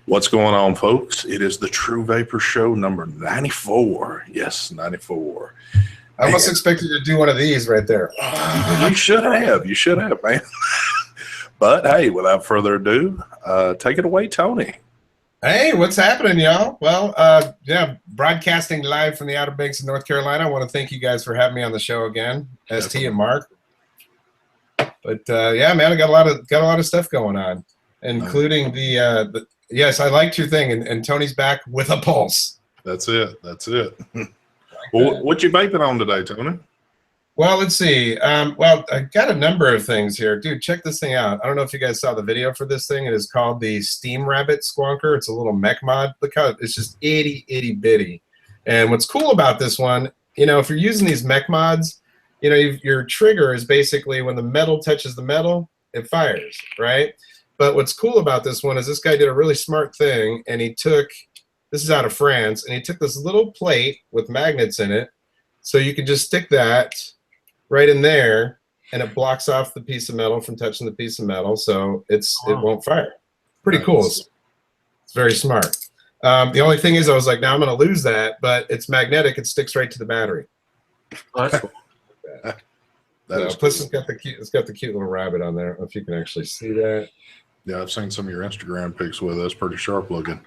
What's going on, folks? It is the True Vapor Show number 94. Yes, 94. I almost expected you to do one of these right there. You should have. You should have, man. But hey, without further ado, take it away, Tony. Hey, what's happening, y'all? Well, yeah, broadcasting live from the Outer Banks of North Carolina. I want to thank you guys for having me on the show again, ST and Mark. But yeah, man, I got a lot of stuff going on, including the yes, I liked your thing, and Tony's back with a pulse. That's it. That's it. Well, what you vaping on today, Tony? Well, let's see. Well, I got a number of things here. Dude, check this thing out. I don't know if you guys saw the video for this thing. It is called the Steam Rabbit Squonker. It's a little mech mod. Look how it's just itty bitty. And what's cool about this one, you know, if you're using these mech mods, you know, your trigger is basically when the metal touches the metal, it fires, right? But what's cool about this one is this guy did a really smart thing, and he took, this is out of France, and he took this little plate with magnets in it, so you can just stick that right in there, and it blocks off the piece of metal from touching the piece of metal, so it won't fire. Pretty cool. It's very smart. The only thing is, I was like, now I'm going to lose that, but it's magnetic. It sticks right to the battery. Oh, that's cool. Plus, it's got the cute little rabbit on there. I don't know if you can actually see that. Yeah, I've seen some of your Instagram pics with it. That's pretty sharp looking.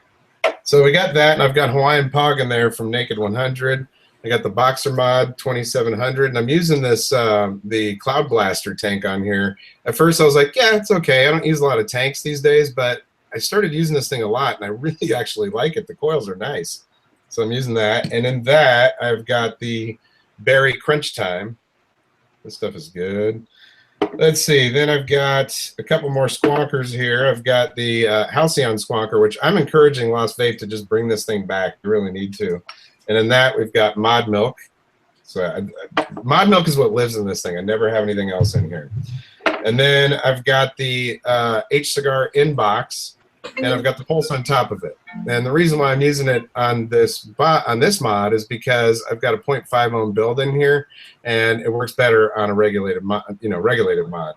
So we got that, and I've got Hawaiian Pog in there from Naked 100. I got the Boxer Mod 2700, and I'm using this the Cloud Blaster tank on here. At first, I was like, yeah, it's okay. I don't use a lot of tanks these days, but I started using this thing a lot, and I really actually like it. The coils are nice. So I'm using that. And in that, I've got the Berry Crunch Time. This stuff is good. Let's see. Then I've got a couple more squonkers here. I've got the Halcyon Squonker, which I'm encouraging Lost Vape to just bring this thing back. You really need to. And in that, we've got Mod Milk. So Mod Milk is what lives in this thing. I never have anything else in here. And then I've got the H Cigar Inbox, and I've got the Pulse on top of it. And the reason why I'm using it on this mod is because I've got a 0.5 ohm build in here, and it works better on a regulated mod. Nice.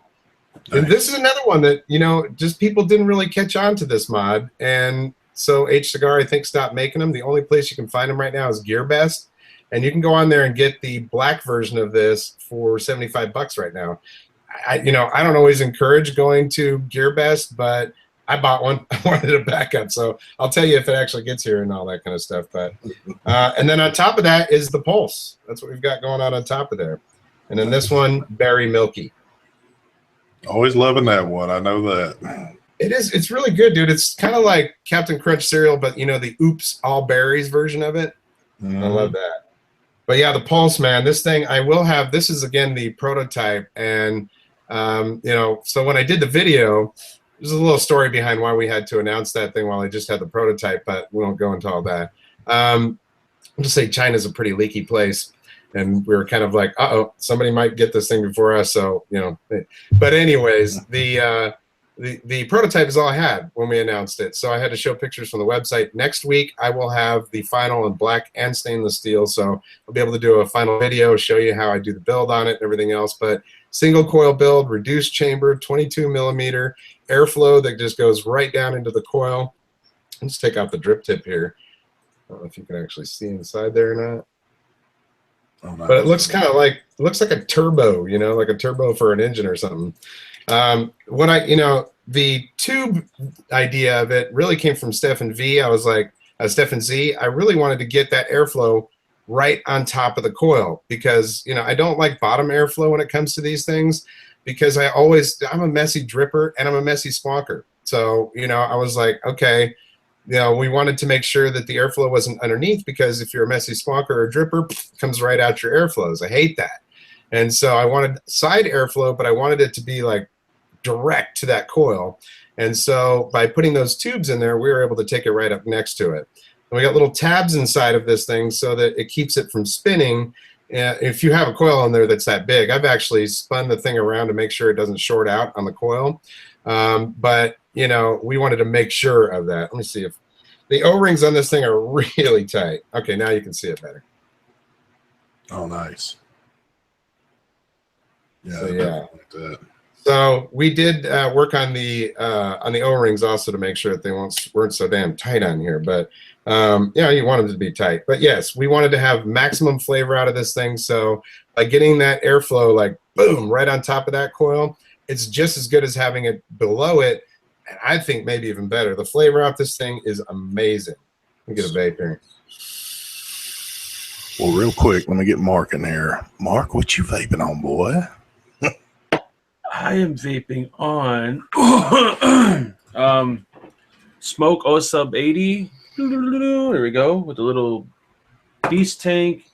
And this is another one that, you know, just people didn't really catch on to this mod, and so H Cigar, I think, stopped making them. The only place you can find them right now is GearBest, and you can go on there and get the black version of this for $75 right now. I don't always encourage going to GearBest, but I bought one. I wanted a backup, so I'll tell you if it actually gets here and all that kind of stuff. But and then on top of that is the Pulse. That's what we've got going on top of there. And then this one, Berry Milky. Always loving that one. I know that. It is. It's really good, dude. It's kind of like Captain Crunch cereal, but you know, the Oops All Berries version of it. I love that. But yeah, the Pulse, man. This thing I will have. This is again the prototype, and you know, so when I did the video. There's a little story behind why we had to announce that thing while I just had the prototype, but we won't go into all that. I'll just say China's a pretty leaky place, and we were kind of like, uh-oh, somebody might get this thing before us, so, you know. But anyways, the prototype is all I had when we announced it, so I had to show pictures from the website. Next week, I will have the final in black and stainless steel, so I'll be able to do a final video, show you how I do the build on it and everything else, but single coil build, reduced chamber, 22 millimeter, airflow that just goes right down into the coil. Let's take out the drip tip here. I don't know if you can actually see inside there or not. Oh, but it looks kind of like, it looks like a turbo, you know, like a turbo for an engine or something. The tube idea of it really came from Stefan V. I was like, Stefan Z, I really wanted to get that airflow right on top of the coil because, you know, I don't like bottom airflow when it comes to these things because I'm a messy dripper and I'm a messy squonker. So, you know, I was like, okay, you know, we wanted to make sure that the airflow wasn't underneath because if you're a messy squonker or a dripper, it comes right out your airflows. I hate that. And so I wanted side airflow, but I wanted it to be like direct to that coil. And so by putting those tubes in there, we were able to take it right up next to it. And we got little tabs inside of this thing so that it keeps it from spinning. If you have a coil in there that's that big, I've actually spun the thing around to make sure it doesn't short out on the coil. But, you know, we wanted to make sure of that. Let me see if the O-rings on this thing are really tight. Okay, now you can see it better. Oh, nice. Yeah, so, yeah. like that. So we did work on the O-rings also to make sure that they weren't so damn tight on here. But yeah, you want them to be tight. But yes, we wanted to have maximum flavor out of this thing. So by getting that airflow, like boom, right on top of that coil, it's just as good as having it below it. And I think maybe even better. The flavor out this thing is amazing. Let me get a vape here. Well, real quick, let me get Mark in here. Mark, what you vaping on, boy? I am vaping on Smoke O Sub 80. There we go with the little beast tank.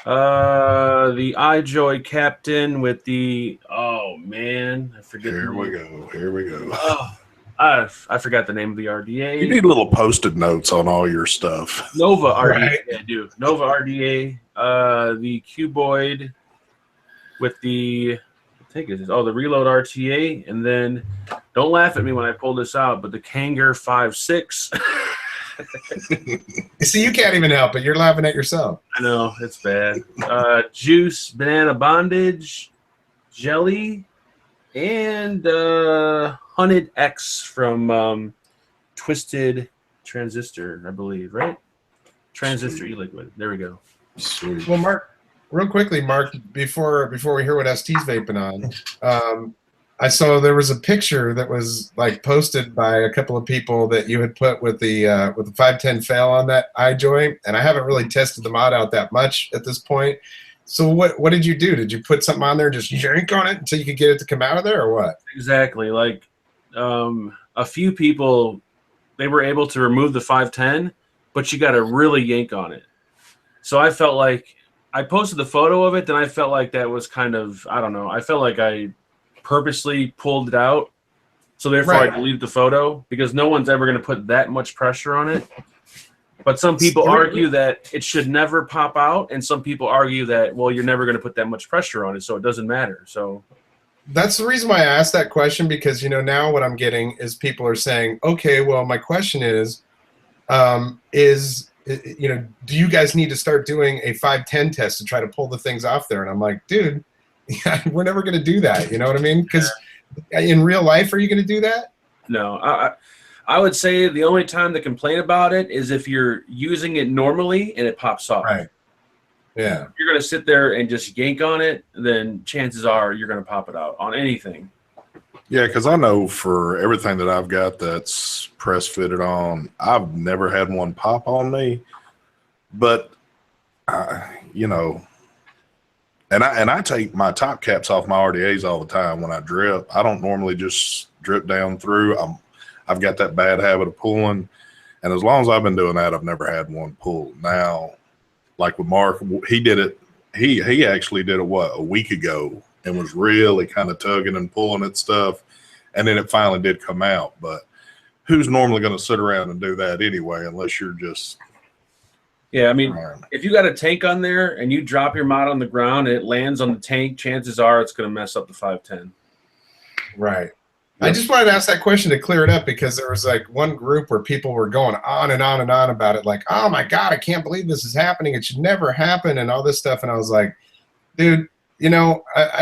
The iJoy Captain with the I forget. Here we go. Here we go. Oh, I forgot the name of the RDA. You need little post-it notes on all your stuff. Nova RDA. Right. Yeah, I do. Nova RDA. The Cuboid with the the Reload RTA, and then don't laugh at me when I pull this out, but the Kanger 5.6. See, you can't even help it. You're laughing at yourself. I know, it's bad. Juice, Banana Bondage, Jelly, and Hunted X from Twisted Transistor, I believe, right? Transistor e-liquid. There we go. Sweet. Well, Mark, real quickly, Mark, before we hear what ST's vaping on, I saw there was a picture that was like posted by a couple of people that you had put with the 510 fail on that iJoy, and I haven't really tested the mod out that much at this point. So what did you do? Did you put something on there and just yank on it until you could get it to come out of there, or what? Exactly. Like a few people, they were able to remove the 510, but you got to really yank on it. So I felt like I posted the photo of it, then I felt like that was kind of, I don't know, I felt like I purposely pulled it out. So therefore I deleted the photo because no one's ever going to put that much pressure on it. But some people argue that it should never pop out, and some people argue that, well, you're never going to put that much pressure on it, so it doesn't matter. So that's the reason why I asked that question, because now what I'm getting is people are saying, okay, well, my question is do you guys need to start doing a 510 test to try to pull the things off there? And I'm like, dude, we're never going to do that. You know what I mean? Because in real life, are you going to do that? No, I would say the only time to complain about it is if you're using it normally and it pops off. Right. Yeah. If you're going to sit there and just yank on it, then chances are you're going to pop it out on anything. Yeah, because I know for everything that I've got that's press fitted on, I've never had one pop on me. But, and I take my top caps off my RDAs all the time when I drip. I don't normally just drip down through. I've got that bad habit of pulling. And as long as I've been doing that, I've never had one pull. Now, like with Mark, he did it. He actually did it, a week ago, and was really kind of tugging and pulling at stuff. And then it finally did come out. But who's normally going to sit around and do that anyway, unless you're just... Yeah, I mean, if you got a tank on there and you drop your mod on the ground and it lands on the tank, chances are it's going to mess up the 510. Right. I just wanted to ask that question to clear it up, because there was like one group where people were going on and on and on about it, like, oh my God, I can't believe this is happening. It should never happen, and all this stuff. And I was like, dude, I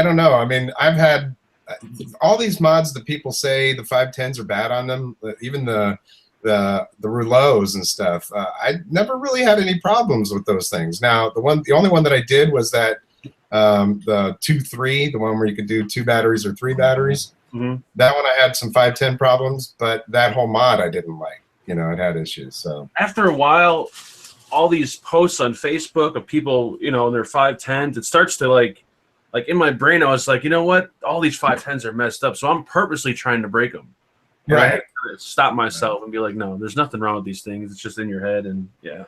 don't know. I mean, I've had all these mods that people say the 510s are bad on them, even the rouleaus and stuff. I never really had any problems with those things. Now, the only one that I did was that the 2-3, the one where you could do 2 batteries or 3 batteries. Mm-hmm. That one I had some 510 problems, but that whole mod I didn't like. It had issues. So after a while, all these posts on Facebook of people, in their 510s, it starts to like in my brain, I was like, you know what? All these 510s are messed up, so I'm purposely trying to break them. Right. I had to stop myself and be like, no, there's nothing wrong with these things. It's just in your head, and yeah,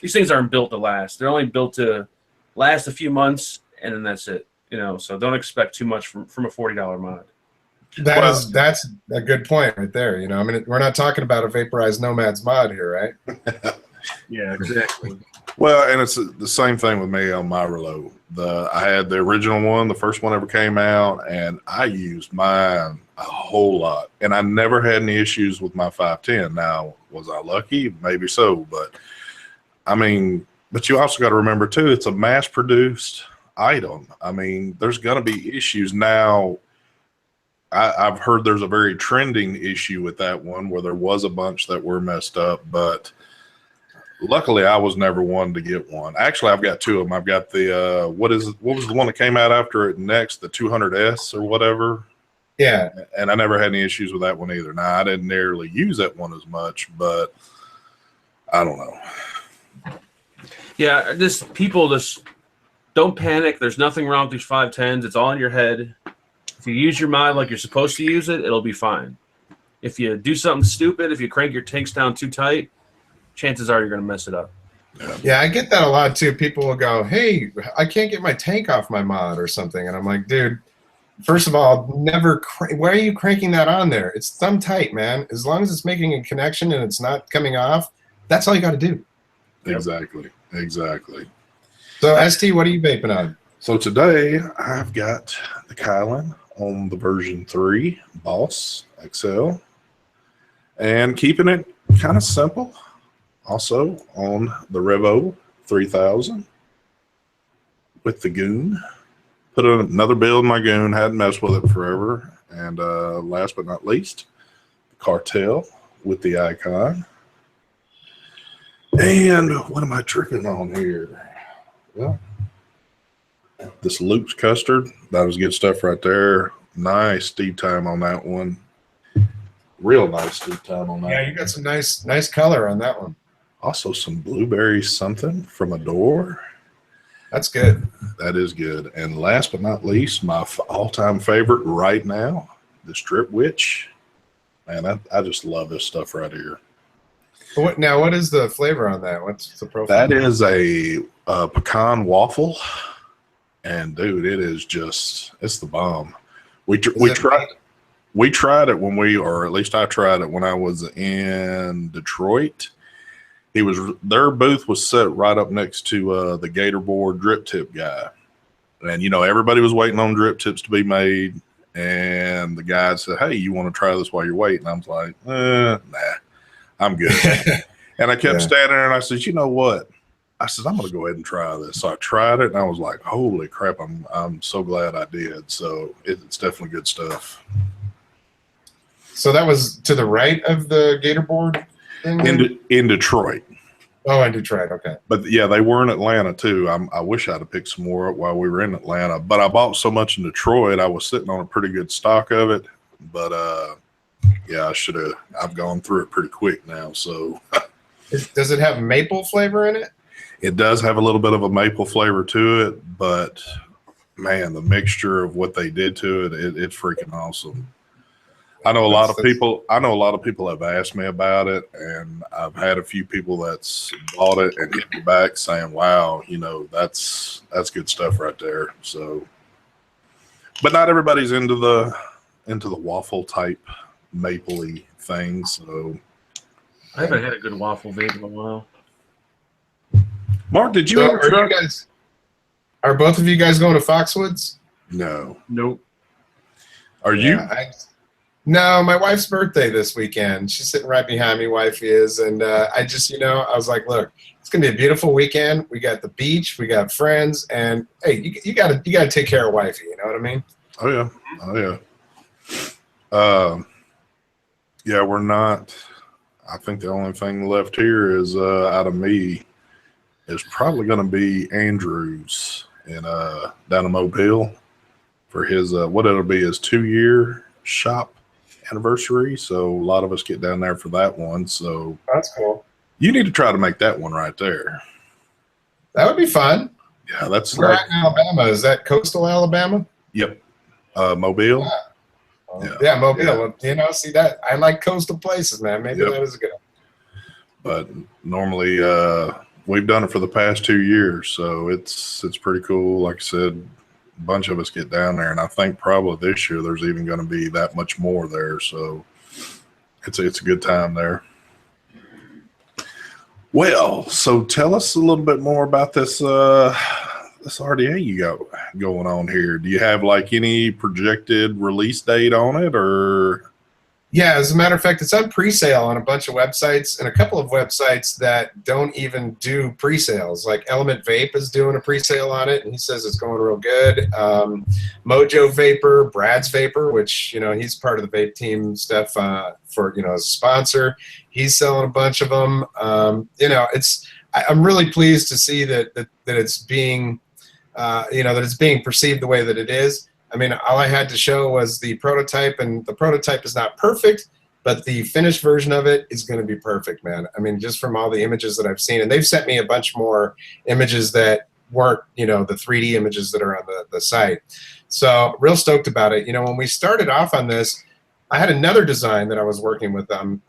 these things aren't built to last. They're only built to last a few months, and then that's it. So don't expect too much from a $40 mod. That's a good point right there. I mean, we're not talking about a vaporized Nomads mod here, right? Yeah, exactly. Well, and it's the same thing with me on my reload. I had the original one, the first one ever came out, and I used mine a whole lot, and I never had any issues with my 510. Now, was I lucky? Maybe so, but I mean, but you also got to remember too, it's a mass-produced item. I mean, there's going to be issues now. I've heard there's a very trending issue with that one where there was a bunch that were messed up, but luckily I was never one to get one. Actually, I've got two of them. I've got the what was the one that came out after it next, the 200S or whatever. Yeah. And I never had any issues with that one either. Now, I didn't nearly use that one as much, but I don't know. Yeah, people just don't panic. There's nothing wrong with these 510s. It's all in your head. If you use your mind like you're supposed to use it, it'll be fine. If you do something stupid, if you crank your tanks down too tight, chances are you're going to mess it up. Yeah, I get that a lot too. People will go, "Hey, I can't get my tank off my mod or something," and I'm like, "Dude, first of all, why are you cranking that on there? It's thumb tight, man. As long as it's making a connection and it's not coming off, that's all you got to do." Exactly. So, ST, what are you vaping on? So today I've got the Kylan on the version 3 Boss XL and keeping it kind of simple. Also on the Revo 3000 with the Goon. Put another build in my Goon, hadn't messed with it forever. And last but not least, the Cartel with the Icon. And what am I tripping on here? Well, this Luke's Custard. That was good stuff right there. Nice steep time on that one. Real nice steep time on that. Yeah, you got some nice color on that one. Also some blueberry something from a door. That's good. That is good. And last but not least, my all-time favorite right now, the Strip Witch. Man, I just love this stuff right here. What is the flavor on that? What's the profile? That is a pecan waffle. And dude, it is just, it's the bomb. We tried it when or at least I tried it when I was in Detroit. Their booth was set right up next to the Gator Board drip tip guy. And, everybody was waiting on drip tips to be made. And the guy said, "Hey, you want to try this while you're waiting?" I was like, nah, I'm good. And I kept standing there and I said, "You know what?" I said, "I'm going to go ahead and try this." So I tried it and I was like, holy crap, I'm so glad I did. So it's definitely good stuff. So that was to the right of the Gator Board thing? In Detroit. Oh, in Detroit, okay. But yeah, they were in Atlanta too. I wish I'd have picked some more up while we were in Atlanta. But I bought so much in Detroit, I was sitting on a pretty good stock of it. But yeah, I've gone through it pretty quick now. So does it have maple flavor in it? It does have a little bit of a maple flavor to it, but man, the mixture of what they did to it, it's freaking awesome. I know a lot of people have asked me about it, and I've had a few people that's bought it and hit me back saying, "Wow, that's good stuff right there." So, but not everybody's into the waffle type mapley thing. So, I haven't had a good waffle vape in a while. Mark, did you ever try? Are both of you guys going to Foxwoods? No. Nope. Are you? No, my wife's birthday this weekend. She's sitting right behind me, wifey is, and I just, I was like, look, it's gonna be a beautiful weekend. We got the beach, we got friends, and hey, you gotta take care of wifey. You know what I mean? Oh yeah. Yeah, we're not. I think the only thing left here is out of me is probably going to be Andrews in down in Mobile for his what it'll be his 2-year shop anniversary. So a lot of us get down there for that one. So that's cool. You need to try to make that one right there. That would be fun. Yeah, that's Where at in Alabama? Is that coastal Alabama? Yep. Mobile. Yeah, Mobile. Yeah. See that? I like coastal places, man. Maybe that is good. But normally we've done it for the past 2 years, so it's pretty cool. Like I said, a bunch of us get down there, and I think probably this year there's even going to be that much more there. So it's a good time there. Well, so tell us a little bit more about this RDA you got going on here. Do you have like any projected release date on it, or? Yeah, as a matter of fact, it's on pre-sale on a bunch of websites and a couple of websites that don't even do pre-sales. Like Element Vape is doing a pre-sale on it, and he says it's going real good. Mojo Vapor, Brad's Vapor, which, you know, he's part of the vape team stuff for, you know, as a sponsor. He's selling a bunch of them. You know, I'm really pleased to see that it's being, you know, that it's being perceived the way that it is. I mean, all I had to show was the prototype, and the prototype is not perfect, but the finished version of it is going to be perfect, man. I mean, just from all the images that I've seen, and they've sent me a bunch more images that weren't, you know, the 3D images that are on the site. So real stoked about it. You know, when we started off on this, I had another design that I was working with them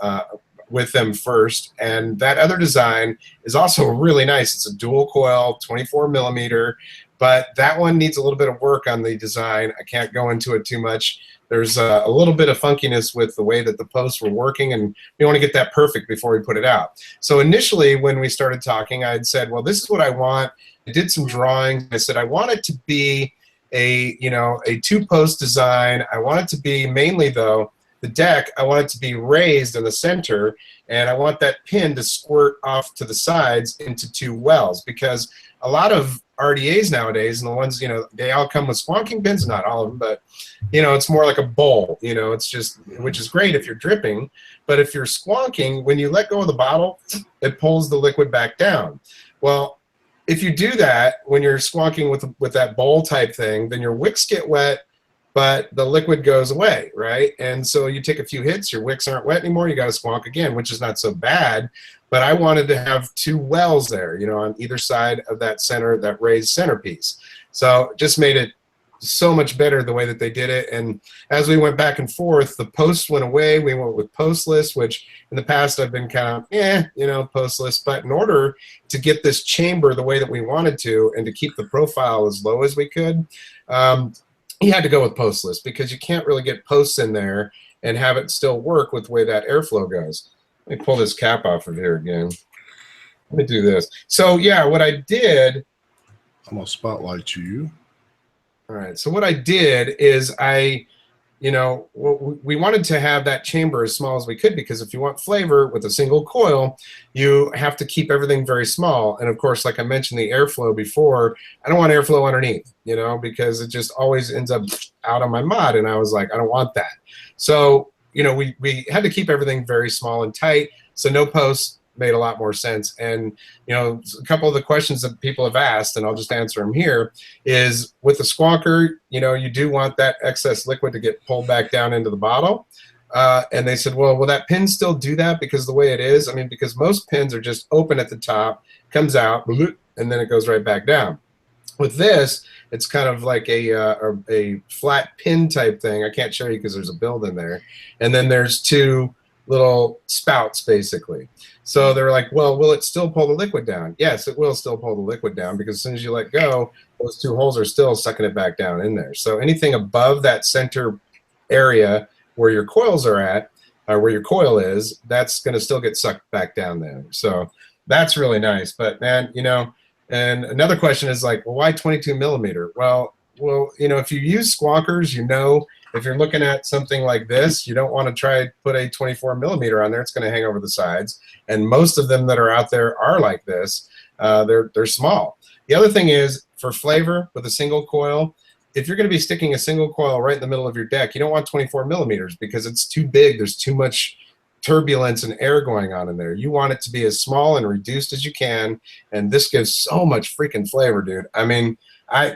first, and that other design is also really nice. It's a dual coil, 24 millimeter. But that one needs a little bit of work on the design. I can't go into it too much. There's a little bit of funkiness with the way that the posts were working, and we want to get that perfect before we put it out. So initially, when we started talking, I had said, well, this is what I want. I did some drawings. I said, I want it to be a, you know, a 2-post design. I want it to be mainly, though, the deck, I want it to be raised in the center, and I want that pin to squirt off to the sides into 2 wells, because a lot of RDAs nowadays, and the ones, you know, they all come with squonking pins, not all of them, but, you know, it's more like a bowl, you know, it's just, which is great if you're dripping, but if you're squonking, when you let go of the bottle, it pulls the liquid back down. Well, if you do that, when you're squonking with that bowl type thing, then your wicks get wet, but the liquid goes away, right? And so you take a few hits, your wicks aren't wet anymore, you got to squonk again, which is not so bad. But I wanted to have 2 wells there, you know, on either side of that center, that raised centerpiece. So it just made it so much better the way that they did it. And as we went back and forth, the posts went away. We went with postless, which in the past I've been kind of, you know, postless. But in order to get this chamber the way that we wanted to, and to keep the profile as low as we could, you had to go with postless, because you can't really get posts in there and have it still work with the way that airflow goes. Let me pull this cap off of here again. Let me do this. So yeah, what I did, I'm gonna spotlight you. All right, so what I did is you know, we wanted to have that chamber as small as we could, because if you want flavor with a single coil, you have to keep everything very small. And of course, like I mentioned, the airflow before, I don't want airflow underneath, you know, because it just always ends up out on my mod, and I was like, I don't want that. So, you know, we had to keep everything very small and tight, so no posts made a lot more sense. And, you know, a couple of the questions that people have asked, and I'll just answer them here, is with the squonker, you know, you do want that excess liquid to get pulled back down into the bottle. And they said, well, will that pin still do that? Because the way it is, I mean, because most pins are just open at the top, comes out, and then it goes right back down. With this, it's kind of like a flat pin type thing. I can't show you because there's a build in there. And then there's 2 little spouts, basically. So they were like, well, will it still pull the liquid down? Yes, it will still pull the liquid down, because as soon as you let go, those 2 holes are still sucking it back down in there. So anything above that center area where your coils are at, or where your coil is, that's going to still get sucked back down there. So that's really nice. But man, you know, and another question is like, well, why 22 millimeter? Well, you know, if you use squonkers, you know, if you're looking at something like this, you don't want to try to put a 24 millimeter on there. It's going to hang over the sides. And most of them that are out there are like this. They're small. The other thing is, for flavor with a single coil, if you're going to be sticking a single coil right in the middle of your deck, you don't want 24 millimeters, because it's too big. There's too much turbulence and air going on in there. You want it to be as small and reduced as you can. And this gives so much freaking flavor, dude. I mean,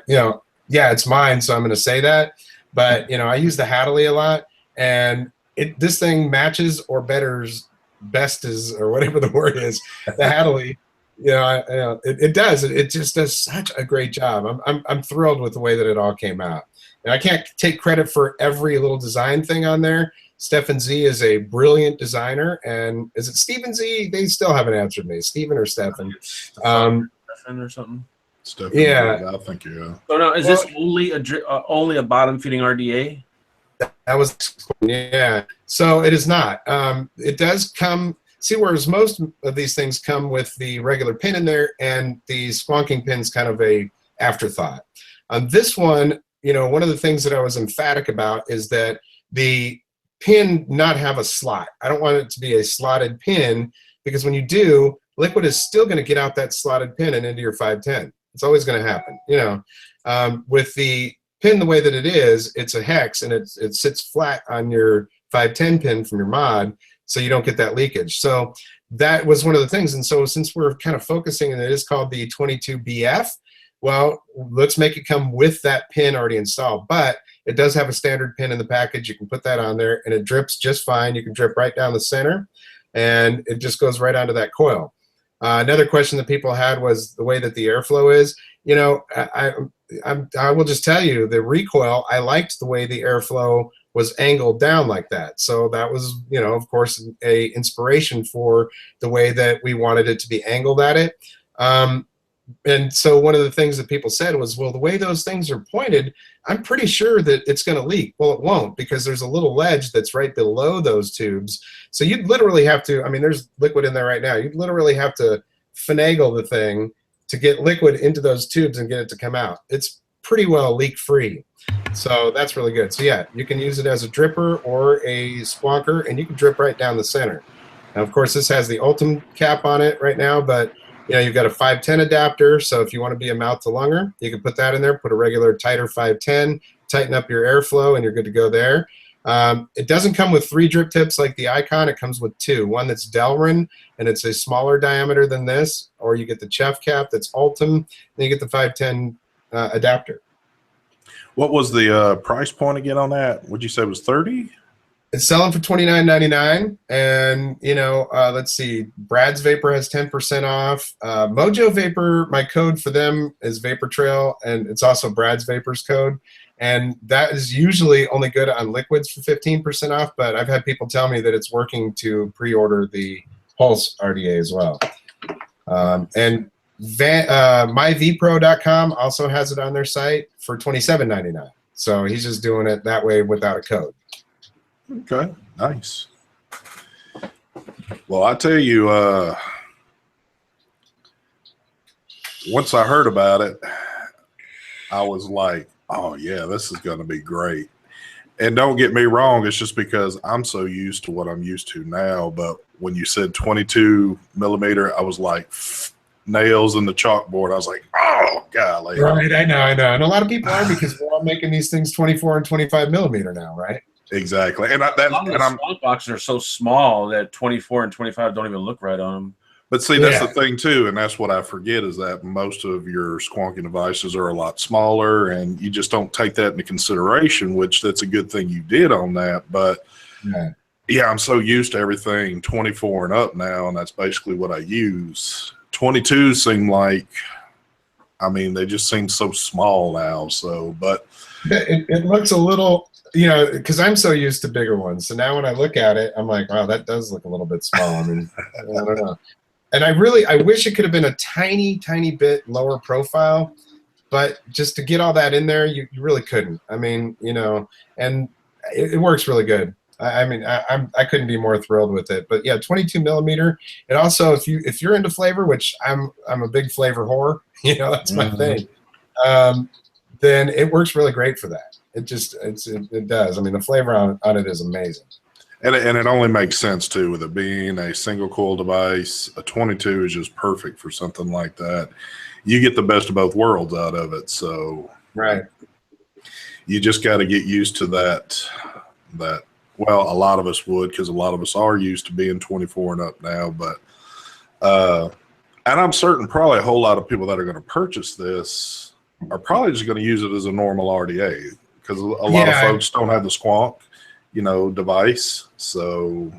you know, yeah, it's mine, so I'm going to say that. But, you know, I use the Hadley a lot, and this thing matches or betters, best is, or whatever the word is, the Hadley. You know, it does. It just does such a great job. I'm thrilled with the way that it all came out. And I can't take credit for every little design thing on there. Stefan Z is a brilliant designer, and is it Stephen Z? They still haven't answered me. Stephen or Stefan? Stefan or something. Stefan, yeah, I think yeah. So now, is this only a bottom feeding RDA? That was, yeah. So it is not. It does come. See, whereas most of these things come with the regular pin in there, and the squonking pin's kind of a afterthought. On this one, you know, one of the things that I was emphatic about is that the pin not have a slot. I don't want it to be a slotted pin, because when you do, liquid is still going to get out that slotted pin and into your 510. It's always going to happen. You know, with the pin the way that it is, it's a hex, and it sits flat on your 510 pin from your mod, so you don't get that leakage. So that was one of the things. And so since we're kind of focusing, and it is called the 22BF, well, let's make it come with that pin already installed. But it does have a standard pin in the package. You can put that on there, and it drips just fine. You can drip right down the center, and it just goes right onto that coil. Another question that people had was the way that the airflow is. You know, I will just tell you, the recoil, I liked the way the airflow was angled down like that. So that was, you know, of course, a inspiration for the way that we wanted it to be angled at it. And so one of the things that people said was, well, the way those things are pointed, I'm pretty sure that it's going to leak. Well, it won't, because there's a little ledge that's right below those tubes. So you'd literally have to, I mean, there's liquid in there right now. You'd literally have to finagle the thing to get liquid into those tubes and get it to come out. It's pretty well leak free. So that's really good. So yeah, you can use it as a dripper or a squonker, and you can drip right down the center. Now, of course, this has the Ultim cap on it right now, but you know, you've got a 510 adapter, so if you want to be a mouth to lunger, you can put that in there, put a regular tighter 510, tighten up your airflow, and you're good to go there. It doesn't come with 3 drip tips like the Icon. It comes with 2. One that's Delrin, and it's a smaller diameter than this, or you get the Chef cap that's Ultim, then you get the 510 adapter. What was the price point again on that? Would you say it was 30? It's selling for $29.99, and you know, let's see, Brad's Vapor has 10% off. Mojo Vapor, my code for them is Vapor Trail, and it's also Brad's Vapor's code, and that is usually only good on liquids for 15% off. But I've had people tell me that it's working to pre-order the Pulse RDA as well. And myvpro.com also has it on their site for $27.99. So he's just doing it that way without a code. Okay, nice. Well, I tell you, once I heard about it, I was like, oh yeah, this is going to be great. And don't get me wrong, it's just because I'm so used to what I'm used to now. But when you said 22 millimeter, I was like nails in the chalkboard. I was like, oh golly. Right, I know. And a lot of people are, because we're all making these things 24 and 25 millimeter now, right? Exactly. And a lot of the squonk boxes are so small that 24 and 25 don't even look right on them. But see, that's the thing too, and that's what I forget, is that most of your squonking devices are a lot smaller, and you just don't take that into consideration, which that's a good thing you did on that. But yeah, I'm so used to everything 24 and up now, and that's basically what I use. 22 seem like, I mean, they just seem so small now. So, but it looks a little, you know, because I'm so used to bigger ones. So now when I look at it, I'm like, wow, that does look a little bit small. I mean, I don't know. And I wish it could have been a tiny, tiny bit lower profile, but just to get all that in there, you really couldn't. I mean, you know, and it works really good. I mean, I couldn't be more thrilled with it. But yeah, 22 millimeter. It also, if you're into flavor, which I'm a big flavor whore, you know, that's my thing. Then it works really great for that. It does. I mean, the flavor on it is amazing. And it only makes sense too, with it being a single coil device. A 22 is just perfect for something like that. You get the best of both worlds out of it. So right, you just got to get used to that. Well, a lot of us would, because a lot of us are used to being 24 and up now. But and I'm certain probably a whole lot of people that are going to purchase this are probably just going to use it as a normal RDA, because a lot of folks don't have the squonk, you know, device. So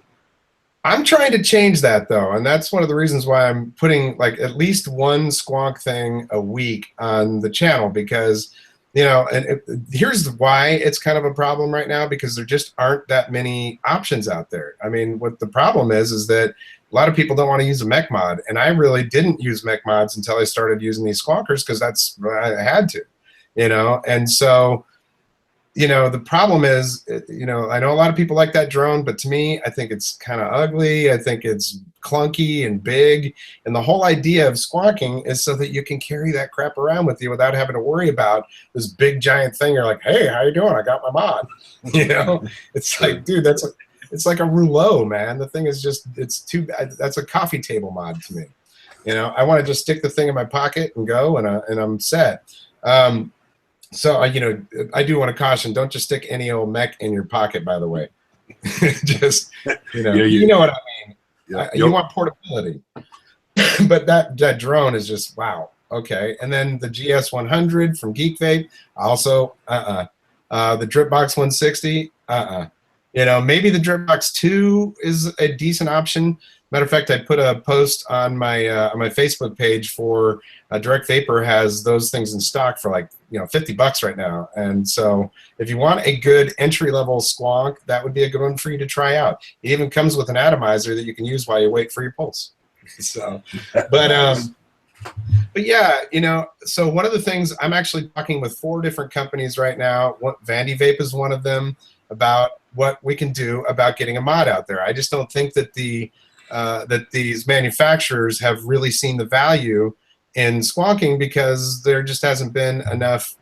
I'm trying to change that though, and that's one of the reasons why I'm putting like at least one squonk thing a week on the channel, because you know, and here's why it's kind of a problem right now, because there just aren't that many options out there. I mean, what the problem is that a lot of people don't want to use a mech mod, and I really didn't use mech mods until I started using these squonkers, because that's I had to, you know. And so, you know, the problem is, you know, I know a lot of people like that drone, but to me, I think it's kind of ugly. I think it's clunky and big. And the whole idea of squonking is so that you can carry that crap around with you without having to worry about this big giant thing. You're like, hey, how you doing? I got my mod. You know, it's like, dude, it's like a rouleau, man. The thing is just, that's a coffee table mod to me. You know, I want to just stick the thing in my pocket and go, and I'm set. So you know, I do want to caution: don't just stick any old mech in your pocket. By the way, just you know, you know what I mean. Yeah, you want portability, but that drone is just wow. Okay, and then the GS100 from Geek Vape, also the Dripbox 160, You know, maybe the Dripbox 2 is a decent option. Matter of fact, I put a post on my Facebook page for Direct Vapor has those things in stock for like, you know, $50 right now. And so if you want a good entry-level squonk, that would be a good one for you to try out. It even comes with an atomizer that you can use while you wait for your pulse. So, but yeah, you know, so one of the things, I'm actually talking with 4 different companies right now. Vandy Vape is one of them, about what we can do about getting a mod out there. I just don't think that that these manufacturers have really seen the value in squonking because there just hasn't been enough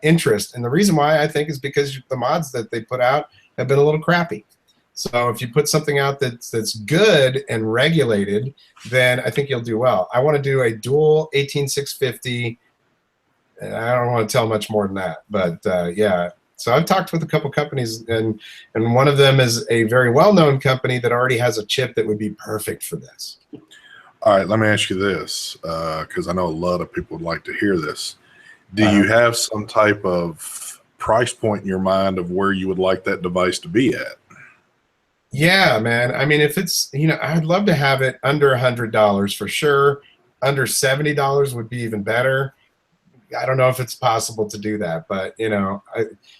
interest. And the reason why, I think, is because the mods that they put out have been a little crappy. So if you put something out that's good and regulated, then I think you'll do well. I want to do a dual 18650. And I don't want to tell much more than that, but yeah. So I've talked with a couple companies, and one of them is a very well-known company that already has a chip that would be perfect for this. All right, let me ask you this, because I know a lot of people would like to hear this. Do you have some type of price point in your mind of where you would like that device to be at? Yeah, man. I mean, if it's, you know, I'd love to have it under $100 for sure. Under $70 would be even better. I don't know if it's possible to do that, but you know,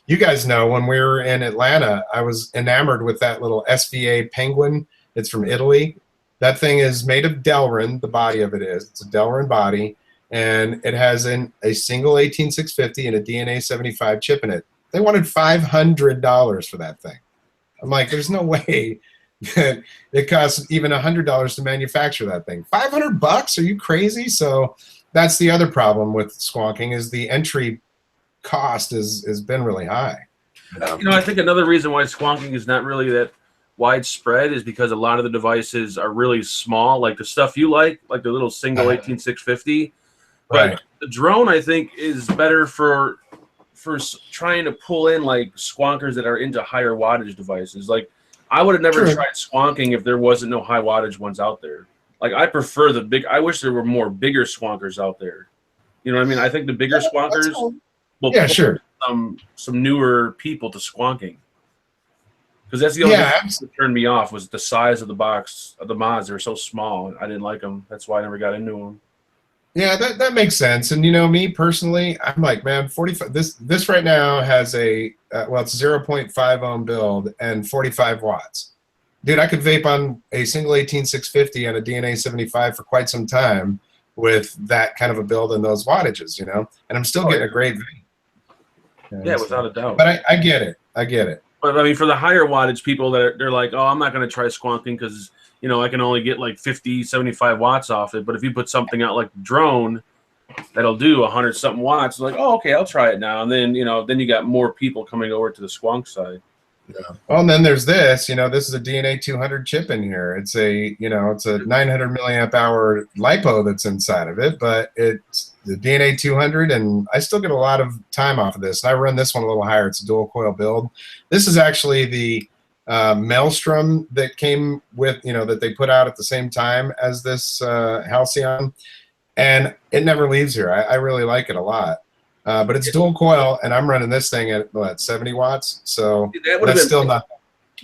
you guys know when we were in Atlanta, I was enamored with that little SVA Penguin. It's from Italy. That thing is made of Delrin. The body of it is. It's a Delrin body, and it has a single 18650 and a DNA 75 chip in it. They wanted $500 for that thing. I'm like, there's no way that it costs even $100 to manufacture that thing. $500? Are you crazy? So that's the other problem with squonking, is the entry cost has been really high. You know, I think another reason why squonking is not really that widespread is because a lot of the devices are really small, like the stuff you like the little single 18650. But Right. the drone, I think, is better for trying to pull in like squonkers that are into higher wattage devices. Like, I would have never tried squonking if there wasn't no high wattage ones out there. Like, I prefer the big. I wish there were more bigger squonkers out there. You know what I mean? I think the bigger squonkers will pull some newer people to squonking. Because that's the only thing that turned me off, was the size of the box of the mods. They were so small. I didn't like them. That's why I never got into them. Yeah, that makes sense. And you know, me personally, I'm like, man, 45. This right now has a well, it's 0.5 ohm build and 45 watts. Dude, I could vape on a single 18650 and a DNA 75 for quite some time with that kind of a build and those wattages, you know, and I'm still getting a great vape. Yeah, without a doubt. But I get it. I get it. But I mean, for the higher wattage people, they're like, oh, I'm not going to try squonking because, you know, I can only get like 50, 75 watts off it. But if you put something out like the drone that'll do 100 something watts, like, oh, okay, I'll try it now. And then, you know, then you got more people coming over to the squonk side. Yeah. Well, and then there's this, you know, this is a DNA 200 chip in here. It's a, you know, it's a 900 milliamp hour LiPo that's inside of it, but it's the DNA 200, and I still get a lot of time off of this. And I run this one a little higher. It's a dual coil build. This is actually the Maelstrom that came with, you know, that they put out at the same time as this Halcyon, and it never leaves here. I really like it a lot. But it's dual coil, and I'm running this thing at what, 70 watts. So that's still not.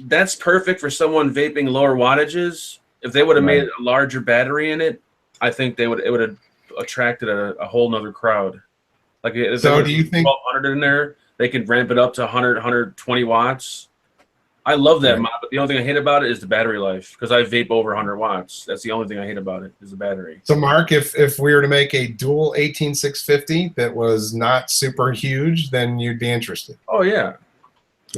That's perfect for someone vaping lower wattages. If they would have made a larger battery in it, I think it would have attracted a whole nother crowd. Like, if so do you think 1200 in there, they could ramp it up to 100, 120 watts. I love that mod, but the only thing I hate about it is the battery life, because I vape over 100 watts. That's the only thing I hate about it, is the battery. So, Mark, if we were to make a dual 18650 that was not super huge, then you'd be interested. Oh yeah,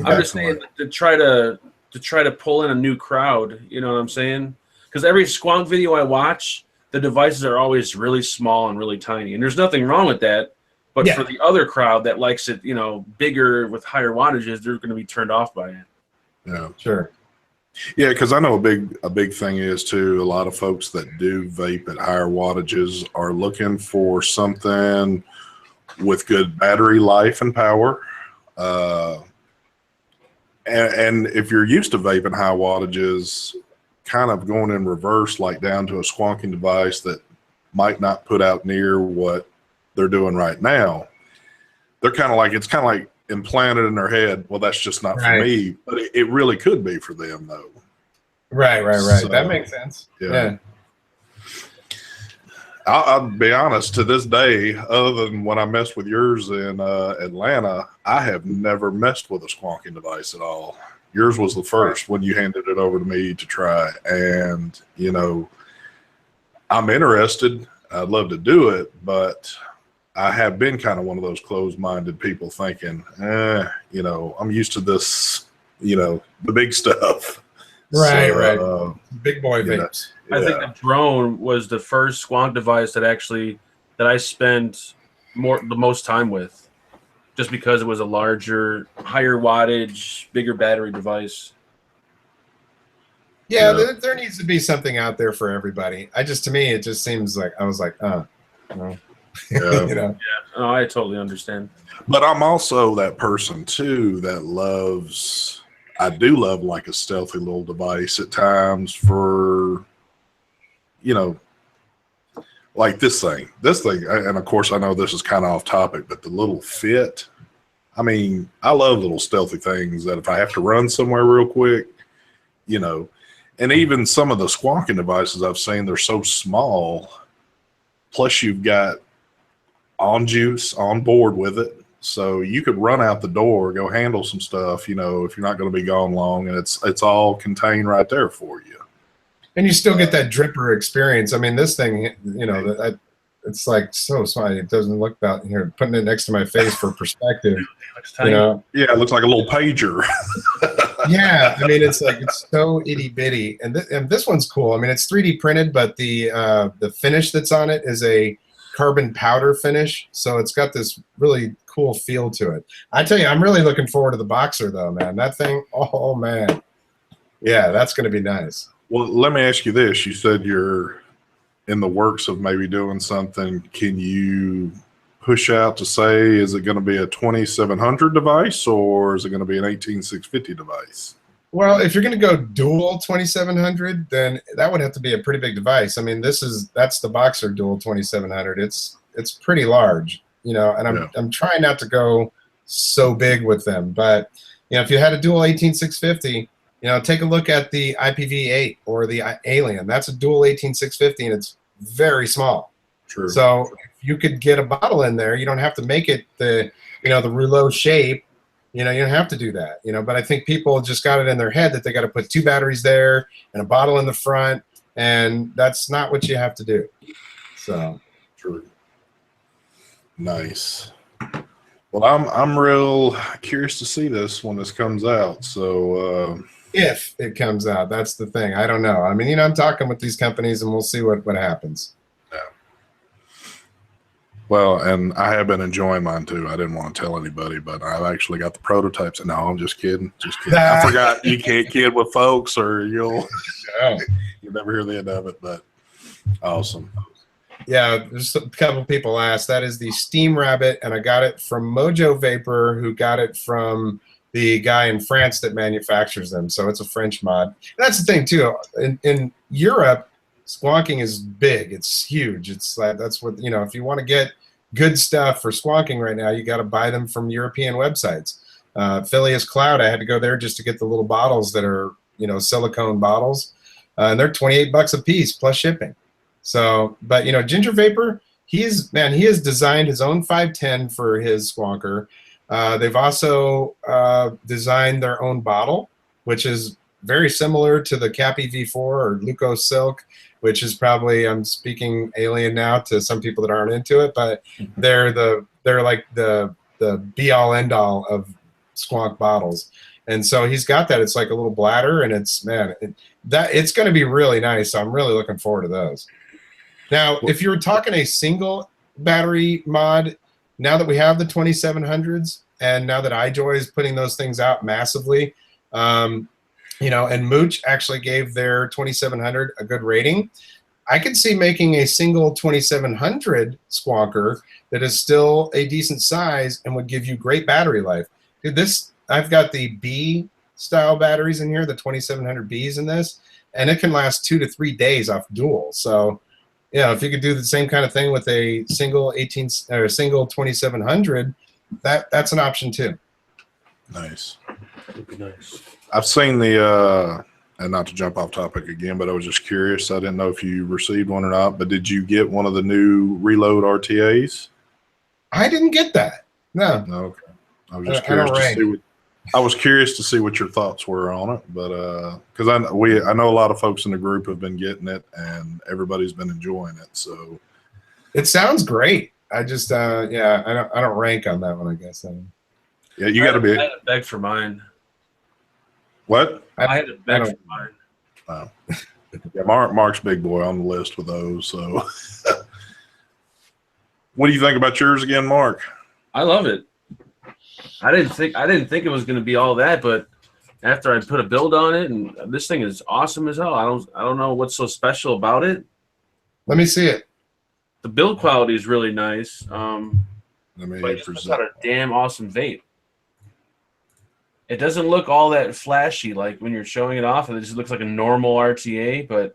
I'm just saying to try to pull in a new crowd. You know what I'm saying? because every squonk video I watch, the devices are always really small and really tiny, and there's nothing wrong with that. But for the other crowd that likes it, you know, bigger with higher wattages, they're going to be turned off by it. Yeah, sure. Yeah, because I know a big thing is too. A lot of folks that do vape at higher wattages are looking for something with good battery life and power. And if you're used to vaping high wattages, kind of going in reverse, like down to a squonking device that might not put out near what they're doing right now, they're kind of like, it's kind of like implanted in their head, well, that's just not for me, but it really could be for them though. Right. So, that makes sense. Yeah. I'll be honest, to this day, other than when I messed with yours in Atlanta, I have never messed with a squonking device at all. Yours was the first when you handed it over to me to try. And, you know, I'm interested. I'd love to do it, but I have been kind of one of those closed-minded people thinking, you know, I'm used to this, you know, the big stuff. Right. Big boy vapes. I think the drone was the first squonk device that I spent the most time with, just because it was a larger, higher wattage, bigger battery device. Yeah, there needs to be something out there for everybody. To me, it just seems like I was like, no. Yeah. You know? Yeah, I totally understand. But I'm also that person too that loves. I do love like a stealthy little device at times for, you know, like this thing, and of course I know this is kind of off topic, but the little fit, I mean, I love little stealthy things that if I have to run somewhere real quick, you know, and even some of the squonking devices I've seen, they're so small, plus you've got on juice on board with it. So you could run out the door, go handle some stuff, you know, if you're not going to be gone long, and it's all contained right there for you. And you still get that dripper experience. I mean, this thing, you know, it's like so small. It doesn't look that here. Putting it next to my face for perspective, you know. Yeah, it looks like a little pager. Yeah, I mean, it's so itty bitty, and this one's cool. I mean, it's 3D printed, but the finish that's on it is a carbon powder finish, so it's got this really cool feel to it. I tell you, I'm really looking forward to the Boxer though, man. That thing, oh man, yeah, that's going to be nice. Well, let me ask you this. You said you're in the works of maybe doing something. Can you push out to say, is it going to be a 2700 device or is it going to be an 18650 device? Well, if you're going to go dual 2700, then that would have to be a pretty big device. I mean, that's the Boxer dual 2700. It's pretty large, you know, and I'm trying not to go so big with them. But, you know, if you had a dual 18650, you know, take a look at the IPv8 or the Alien. That's a dual 18650, and it's very small. True. So if you could get a bottle in there, you don't have to make it the rouleau shape. You know, you don't have to do that. You know, but I think people just got it in their head that they got to put 2 batteries there and a bottle in the front, and that's not what you have to do. So true. Nice. Well, I'm real curious to see this when this comes out. So if it comes out, that's the thing. I don't know. I mean, you know, I'm talking with these companies, and we'll see what happens. Yeah. Well, and I have been enjoying mine too. I didn't want to tell anybody, but I've actually got the prototypes. No, I'm just kidding. Just kidding. I forgot you can't kid with folks, or you'll never hear the end of it. But awesome. Yeah, there's a couple people asked. That is the Steam Rabbit, and I got it from Mojo Vapor, who got it from the guy in France that manufactures them. So it's a French mod. And that's the thing too. In Europe, squonking is big. It's huge. It's like, that's what, you know, if you want to get good stuff for squonking right now, you got to buy them from European websites. Phileas Cloud, I had to go there just to get the little bottles that are, you know, silicone bottles, and they're $28 a piece plus shipping. So, but you know, Ginger Vapor, he has designed his own 510 for his squonker. They've also designed their own bottle, which is very similar to the Cappy V4 or Luco Silk, which is probably, I'm speaking alien now to some people that aren't into it, but they're like the be all end all of squonk bottles. And so he's got that. It's like a little bladder, and it's it's going to be really nice. So I'm really looking forward to those. Now, if you're talking a single battery mod, now that we have the 2700s, and now that iJoy is putting those things out massively, you know, and Mooch actually gave their 2700 a good rating, I could see making a single 2700 squonker that is still a decent size and would give you great battery life. Dude, I've got the B style batteries in here, the 2700 Bs in this, and it can last 2 to 3 days off dual. So, you know, if you could do the same kind of thing with a single 18 or a single 2700, that's an option too. Nice. Would be nice. I've seen the and not to jump off topic again, but I was just curious. I didn't know if you received one or not, but did you get one of the new Reload RTAs? I didn't get that. No. Okay. I was just curious to see what your thoughts were on it, but because I know a lot of folks in the group have been getting it, and everybody's been enjoying it. So it sounds great. I just yeah, I don't rank on that one, I guess. Yeah, you got to be. I had to beg for mine. What? I had to beg for mine. Oh. Yeah, Mark's big boy on the list with those. So, what do you think about yours again, Mark? I love it. I didn't think it was going to be all that, but after I put a build on it, and this thing is awesome as hell. I don't know what's so special about it. Let me see it. The build quality is really nice. Let me but it's got a damn awesome vape. It doesn't look all that flashy like when you're showing it off, and it just looks like a normal RTA, but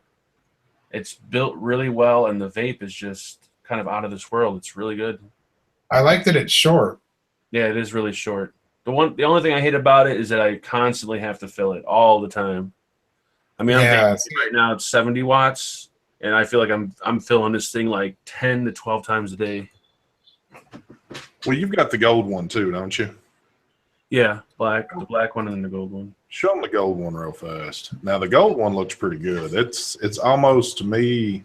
it's built really well, and the vape is just kind of out of this world. It's really good. I like that it's short. Yeah, it is really short. The only thing I hate about it is that I constantly have to fill it all the time. I mean, right now it's 70 watts, and I feel like I'm filling this thing like 10 to 12 times a day. Well, you've got the gold one too, don't you? Yeah, the black one and the gold one. Show them the gold one real fast. Now the gold one looks pretty good. It's almost to me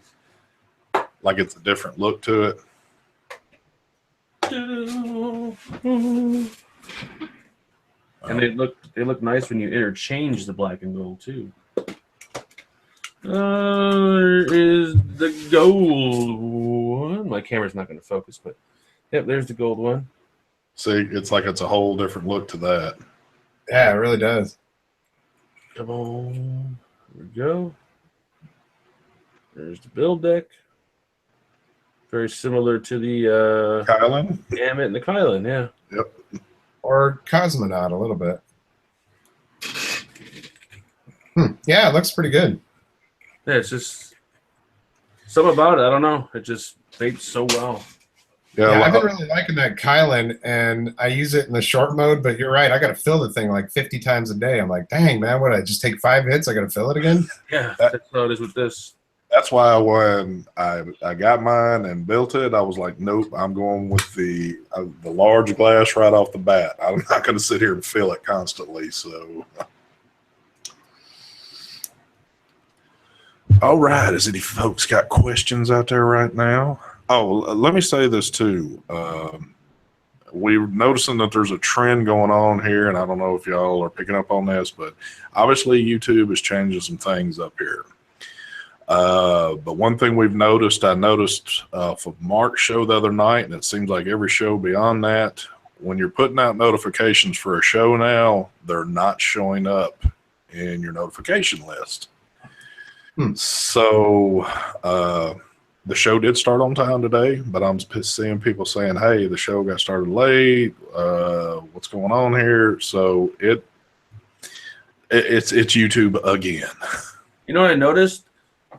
like it's a different look to it. And they look nice when you interchange the black and gold too. There is the gold one. My camera's not going to focus, but yep, there's the gold one. See, it's like it's a whole different look to that. Yeah, it really does. Come on. Here we go. There's the build deck. Very similar to the Kylan? Gamut and the Kylan, yeah. Yep. Or Cosmonaut a little bit. Yeah, it looks pretty good. Yeah, it's just something about it. I don't know. It just vapes so well. Yeah, I've been really liking that Kylan, and I use it in the short mode, but you're right. I got to fill the thing like 50 times a day. I'm like, dang, man, what, I just take 5 hits? I got to fill it again? Yeah, that's how it is with this. That's why when I got mine and built it, I was like, nope, I'm going with the large glass right off the bat. I'm not going to sit here and fill it constantly. So, all right. Has any folks got questions out there right now? Oh, let me say this too. We're noticing that there's a trend going on here, and I don't know if y'all are picking up on this, but obviously YouTube is changing some things up here. But one thing we've noticed, I noticed for Mark's show the other night, and it seems like every show beyond that, when you're putting out notifications for a show now, they're not showing up in your notification list. So the show did start on time today, but I'm seeing people saying, hey, the show got started late. What's going on here? So it's YouTube again. You know what I noticed?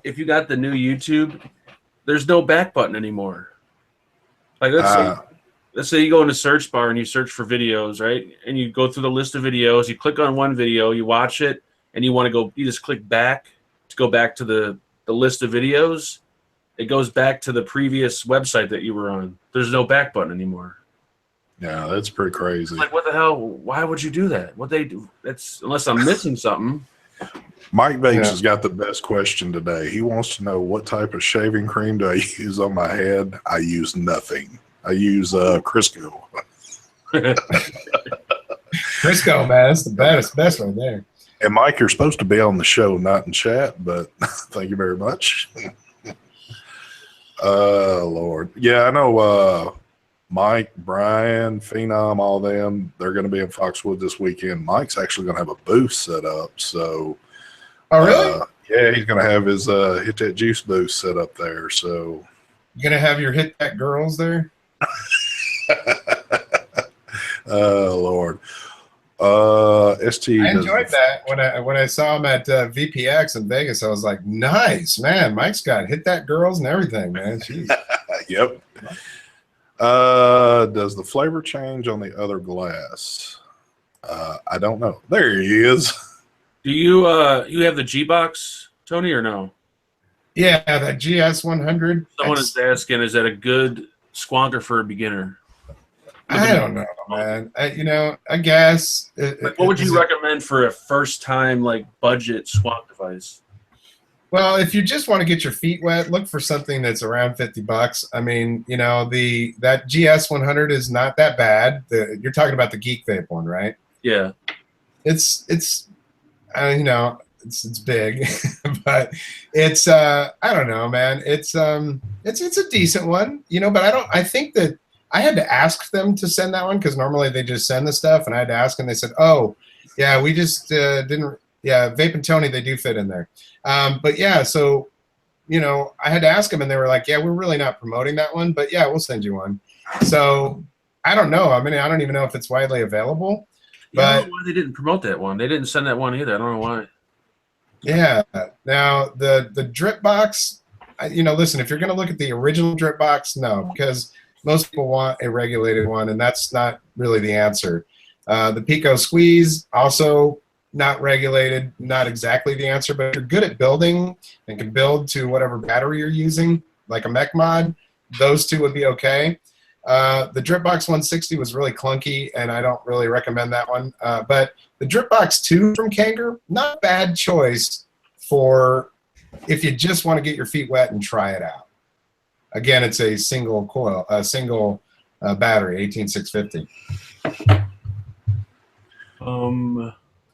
If you got the new YouTube, there's no back button anymore. Like let's say you go in the search bar and you search for videos, right? And you go through the list of videos, you click on one video, you watch it, and you want to go, you just click back to go back to the list of videos. It goes back to the previous website that you were on. There's no back button anymore. Yeah, that's pretty crazy. Like, what the hell? Why would you do that? What they do? That's unless I'm missing something. Mike Banks has got the best question today. He wants to know, what type of shaving cream do I use on my head? I use nothing. I use Crisco. Crisco, man, that's the best right there. And Mike, you're supposed to be on the show, not in chat, but thank you very much. Lord. Yeah, I know Mike, Brian, Phenom, all them, they're going to be in Foxwoods this weekend. Mike's actually going to have a booth set up. So, oh, really? Yeah, he's going to have his Hit That Juice booth set up there. So, you going to have your Hit That girls there? Oh, Lord. ST. I enjoyed that when I saw him at VPX in Vegas. I was like, nice, man. Mike's got Hit That girls and everything, man. Jeez. Yep. Does the flavor change on the other glass? I don't know. There he is. Do you have the G box, Tony, or no? Yeah, that GS 100. Someone is asking, is that a good squonker for a beginner? I don't know, man. I guess. What would you recommend for a first time budget squonk device? Well, if you just want to get your feet wet, look for something that's around $50. I mean, that GS 100 is not that bad. You're talking about the Geek Vape one, right? Yeah. It's big, but it's I don't know, man. It's a decent one, but I think that I had to ask them to send that one because normally they just send the stuff, and I had to ask, and they said, "Oh, yeah, we just didn't." Yeah, Vape and Tony, they do fit in there. But yeah, so I had to ask them, and they were like, "Yeah, we're really not promoting that one, but yeah, we'll send you one." So I don't know. I mean, I don't even know if it's widely available. But I don't But know why they didn't promote that one. They didn't send that one either. I don't know why. yeah, now the drip box. Listen, if you're going to look at the original drip box, no, because most people want a regulated one, and that's not really the answer. The Pico Squeeze, also not regulated, not exactly the answer, but if you're good at building and can build to whatever battery you're using, like a mech mod, those two would be okay. The Dripbox 160 was really clunky, and I don't really recommend that one. But the Dripbox 2 from Kanger, not a bad choice for if you just want to get your feet wet and try it out. Again, it's a single coil, battery, 18650.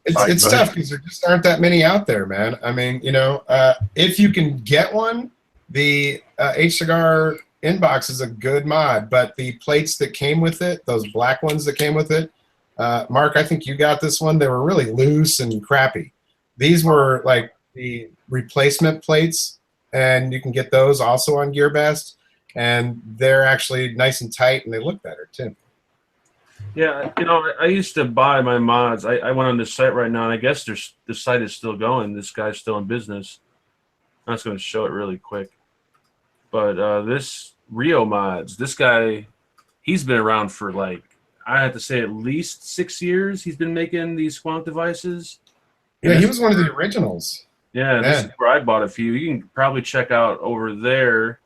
It's tough because there just aren't that many out there, man. I mean, if you can get one, the H Cigar Inbox is a good mod, but the plates that came with it, those black ones that came with it, Mark, I think you got this one. They were really loose and crappy. These were like the replacement plates, and you can get those also on GearBest, and they're actually nice and tight, and they look better too. Yeah, I used to buy my mods. I went on this site right now, and I guess the site is still going. This guy's still in business. I'm just going to show it really quick. But this Rio Mods, this guy, he's been around for I have to say at least 6 years. He's been making these squonk devices. Yeah, he was one of the originals. Yeah, this is where I bought a few. You can probably check out over there.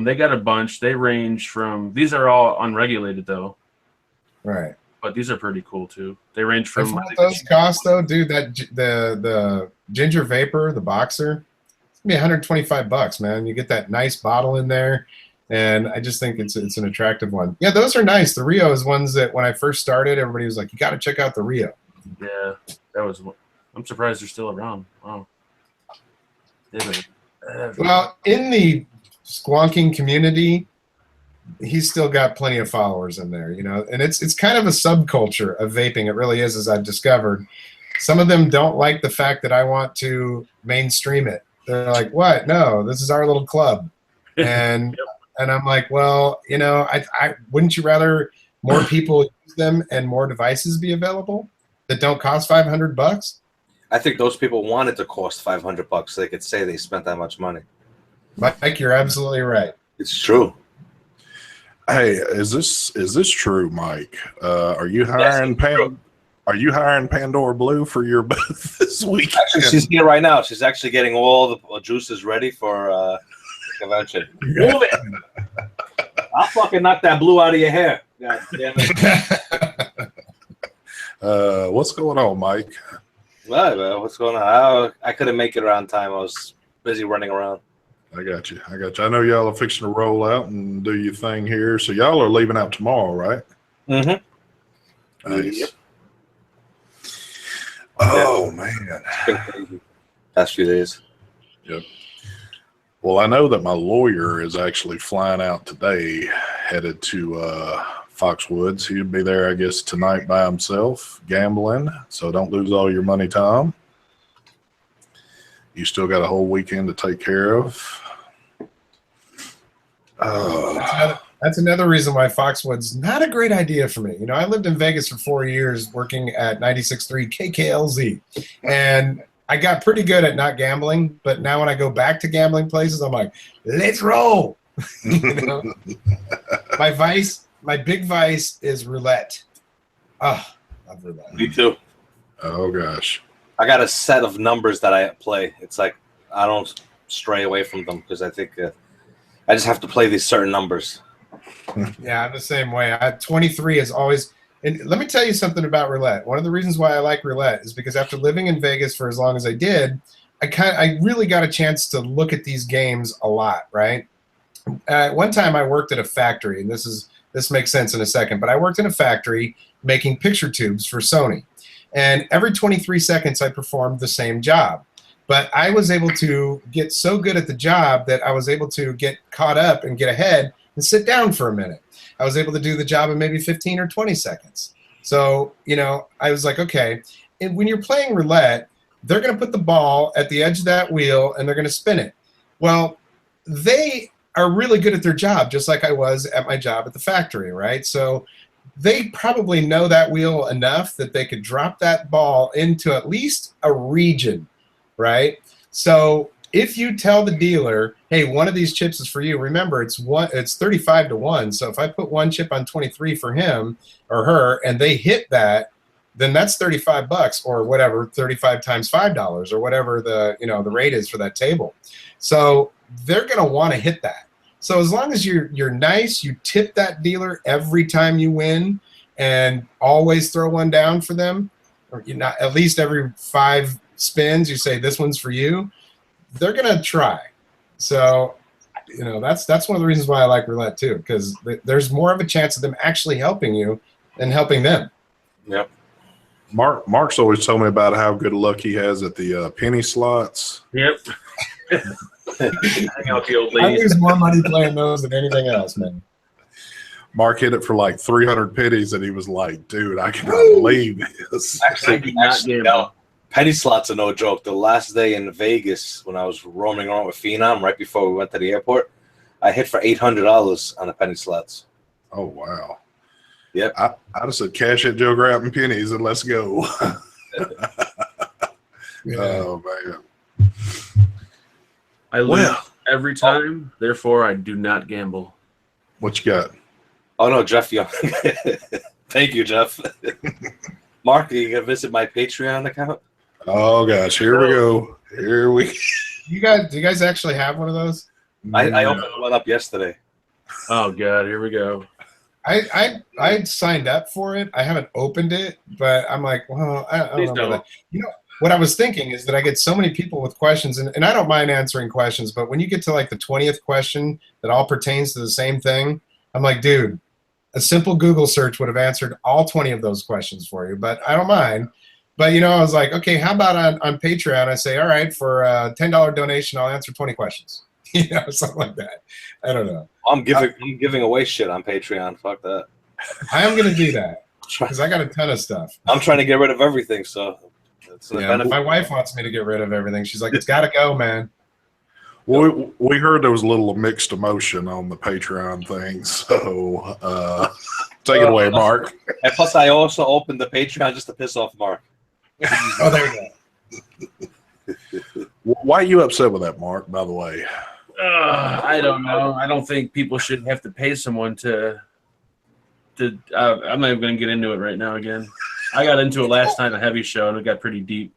They got a bunch. They range from, these are all unregulated though. Right. But these are pretty cool too. They range from. What those cost though, dude? That the Ginger Vapor, the boxer, it's gonna be $125, man. You get that nice bottle in there, and I just think it's an attractive one. Yeah, those are nice. The Rio is ones that when I first started, everybody was like, "You got to check out the Rio." Yeah, that was. I'm surprised they're still around. Wow. Well, in the squonking community, he's still got plenty of followers in there, and it's kind of a subculture of vaping. It really is, as I've discovered. Some of them don't like the fact that I want to mainstream it. They're like, "What? No, this is our little club," and Yep. and I'm like, "Well, I wouldn't you rather more people use them and more devices be available that don't cost $500?" I think those people want it to cost $500 so they could say they spent that much money. Mike, you're absolutely right. It's true. Hey, is this true, Mike? Are you hiring Are you hiring Pandora Blue for your booth this week? Actually, she's here right now. She's actually getting all the juices ready for the convention. Move it! I'll fucking knock that blue out of your hair. God damn it. What's going on, Mike? Well, what's going on? I couldn't make it around time. I was busy running around. I got you. I know y'all are fixing to roll out and do your thing here. So y'all are leaving out tomorrow, right? Mm-hmm. Nice. Yep. man. It's been crazy past few days. Yep. Well, I know that my lawyer is actually flying out today, headed to Foxwoods. He'll be there, I guess, tonight by himself, gambling. So don't lose all your money, Tom. You still got a whole weekend to take care of. That's another reason why Foxwoods not a great idea for me. You know, I lived in Vegas for 4 years working at 96.3 KKLZ, and I got pretty good at not gambling. But now when I go back to gambling places, I'm like, let's roll. You know? My big vice is roulette. Oh, love roulette. Me too. Oh gosh. I got a set of numbers that I play. It's like I don't stray away from them because I think I just have to play these certain numbers. Yeah, I'm the same way. 23 is always. And let me tell you something about roulette. One of the reasons why I like roulette is because after living in Vegas for as long as I did, I really got a chance to look at these games a lot, right? One time I worked at a factory, and this makes sense in a second, but I worked in a factory making picture tubes for Sony. And every 23 seconds I performed the same job. But I was able to get so good at the job that I was able to get caught up and get ahead and sit down for a minute. I was able to do the job in maybe 15 or 20 seconds. So, you know, I was like, okay. And when you're playing roulette, they're going to put the ball at the edge of that wheel and they're going to spin it. Well, they are really good at their job, just like I was at my job at the factory, right? So they probably know that wheel enough that they could drop that ball into at least a region, right? So if you tell the dealer, hey, one of these chips is for you, remember it's 35 to 1. So if I put one chip on 23 for him or her and they hit that, then that's $35 or whatever, 35 times $5 or whatever the rate is for that table. So they're going to want to hit that. So as long as you're nice, you tip that dealer every time you win and always throw one down for them, or at least every 5 spins you say this one's for you, they're going to try. So, you know, that's one of the reasons why I like roulette too, because there's more of a chance of them actually helping you than helping them. Yep. Mark's always told me about how good luck he has at the penny slots. Yep. Hang out the old I ladies. lose more money playing those than anything else, man. Mark hit it for like 300 pennies, and he was like, dude, I cannot believe this. Actually, no, penny slots are no joke. The last day in Vegas when I was roaming around with Phenom right before we went to the airport, I hit for $800 on the penny slots. Oh, wow. Yep. I just said cash at Joe grabbing pennies and let's go. Yeah. Oh, man. I lose every time, therefore I do not gamble. What you got? Oh, no, Jeff Young. Thank you, Jeff. Mark, are you going to visit my Patreon account? Oh, gosh. Here we go. Here we go. Do you guys actually have one of those? I opened one up yesterday. Oh God, here we go. I signed up for it. I haven't opened it, but I'm like, well, I Please don't know. don't. That. You know, what I was thinking is that I get so many people with questions, and I don't mind answering questions, but when you get to like the 20th question that all pertains to the same thing, I'm like, dude, a simple Google search would have answered all 20 of those questions for you, but I don't mind. But, you know, I was like, okay, how about on Patreon? I say, all right, for a $10 donation, I'll answer 20 questions. You know, something like that. I don't know. I'm giving away shit on Patreon. Fuck that. I am going to do that because I got a ton of stuff. I'm trying to get rid of everything, so it's an Yeah, benefit. my wife wants me to get rid of everything. She's like, it's got to go, man. Well, we heard there was a little mixed emotion on the Patreon thing, so take it away, Mark. And plus, I also opened the Patreon just to piss off Mark. Oh, there we go. Why are you upset with that, Mark, by the way? I don't know. I don't think people should have to pay someone to. I'm not even going to get into it right now again. I got into it last night on a heavy show, and it got pretty deep.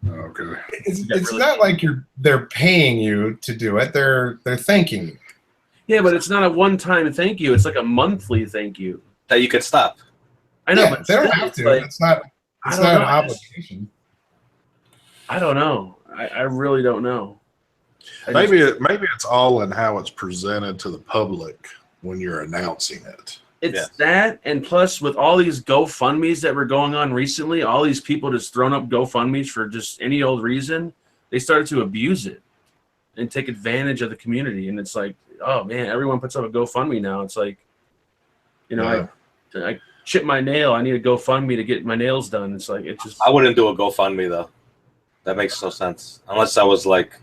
Okay. It's really not like they're paying you to do it. They're thanking you. Yeah, but it's not a one-time thank you. It's like a monthly thank you. That you can stop. I know, Yeah, but they don't still, have it's to. like, It's not I an don't know. obligation. I don't know. I really don't know. Maybe it's all in how it's presented to the public when you're announcing it. It's that, and plus with all these GoFundMes that were going on recently, all these people just throwing up GoFundMes for just any old reason, they started to abuse it and take advantage of the community. And it's like, oh man, everyone puts up a GoFundMe now. It's like, you know, I chipped my nail. I need a GoFundMe to get my nails done. It's like, it just. I wouldn't do a GoFundMe though. That makes no sense unless I was like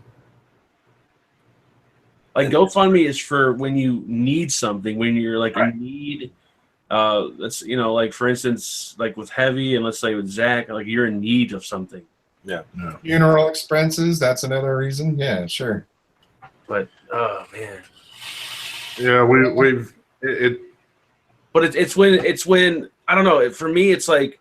GoFundMe is for when you need something, when you're like in need. Let's, you know, like for instance, like with Heavy, and let's say with Zach, like you're in need of something. Yeah. Funeral expenses. That's another reason. Yeah, sure. But oh man. Yeah, we've it. But it's when I don't know. For me, it's like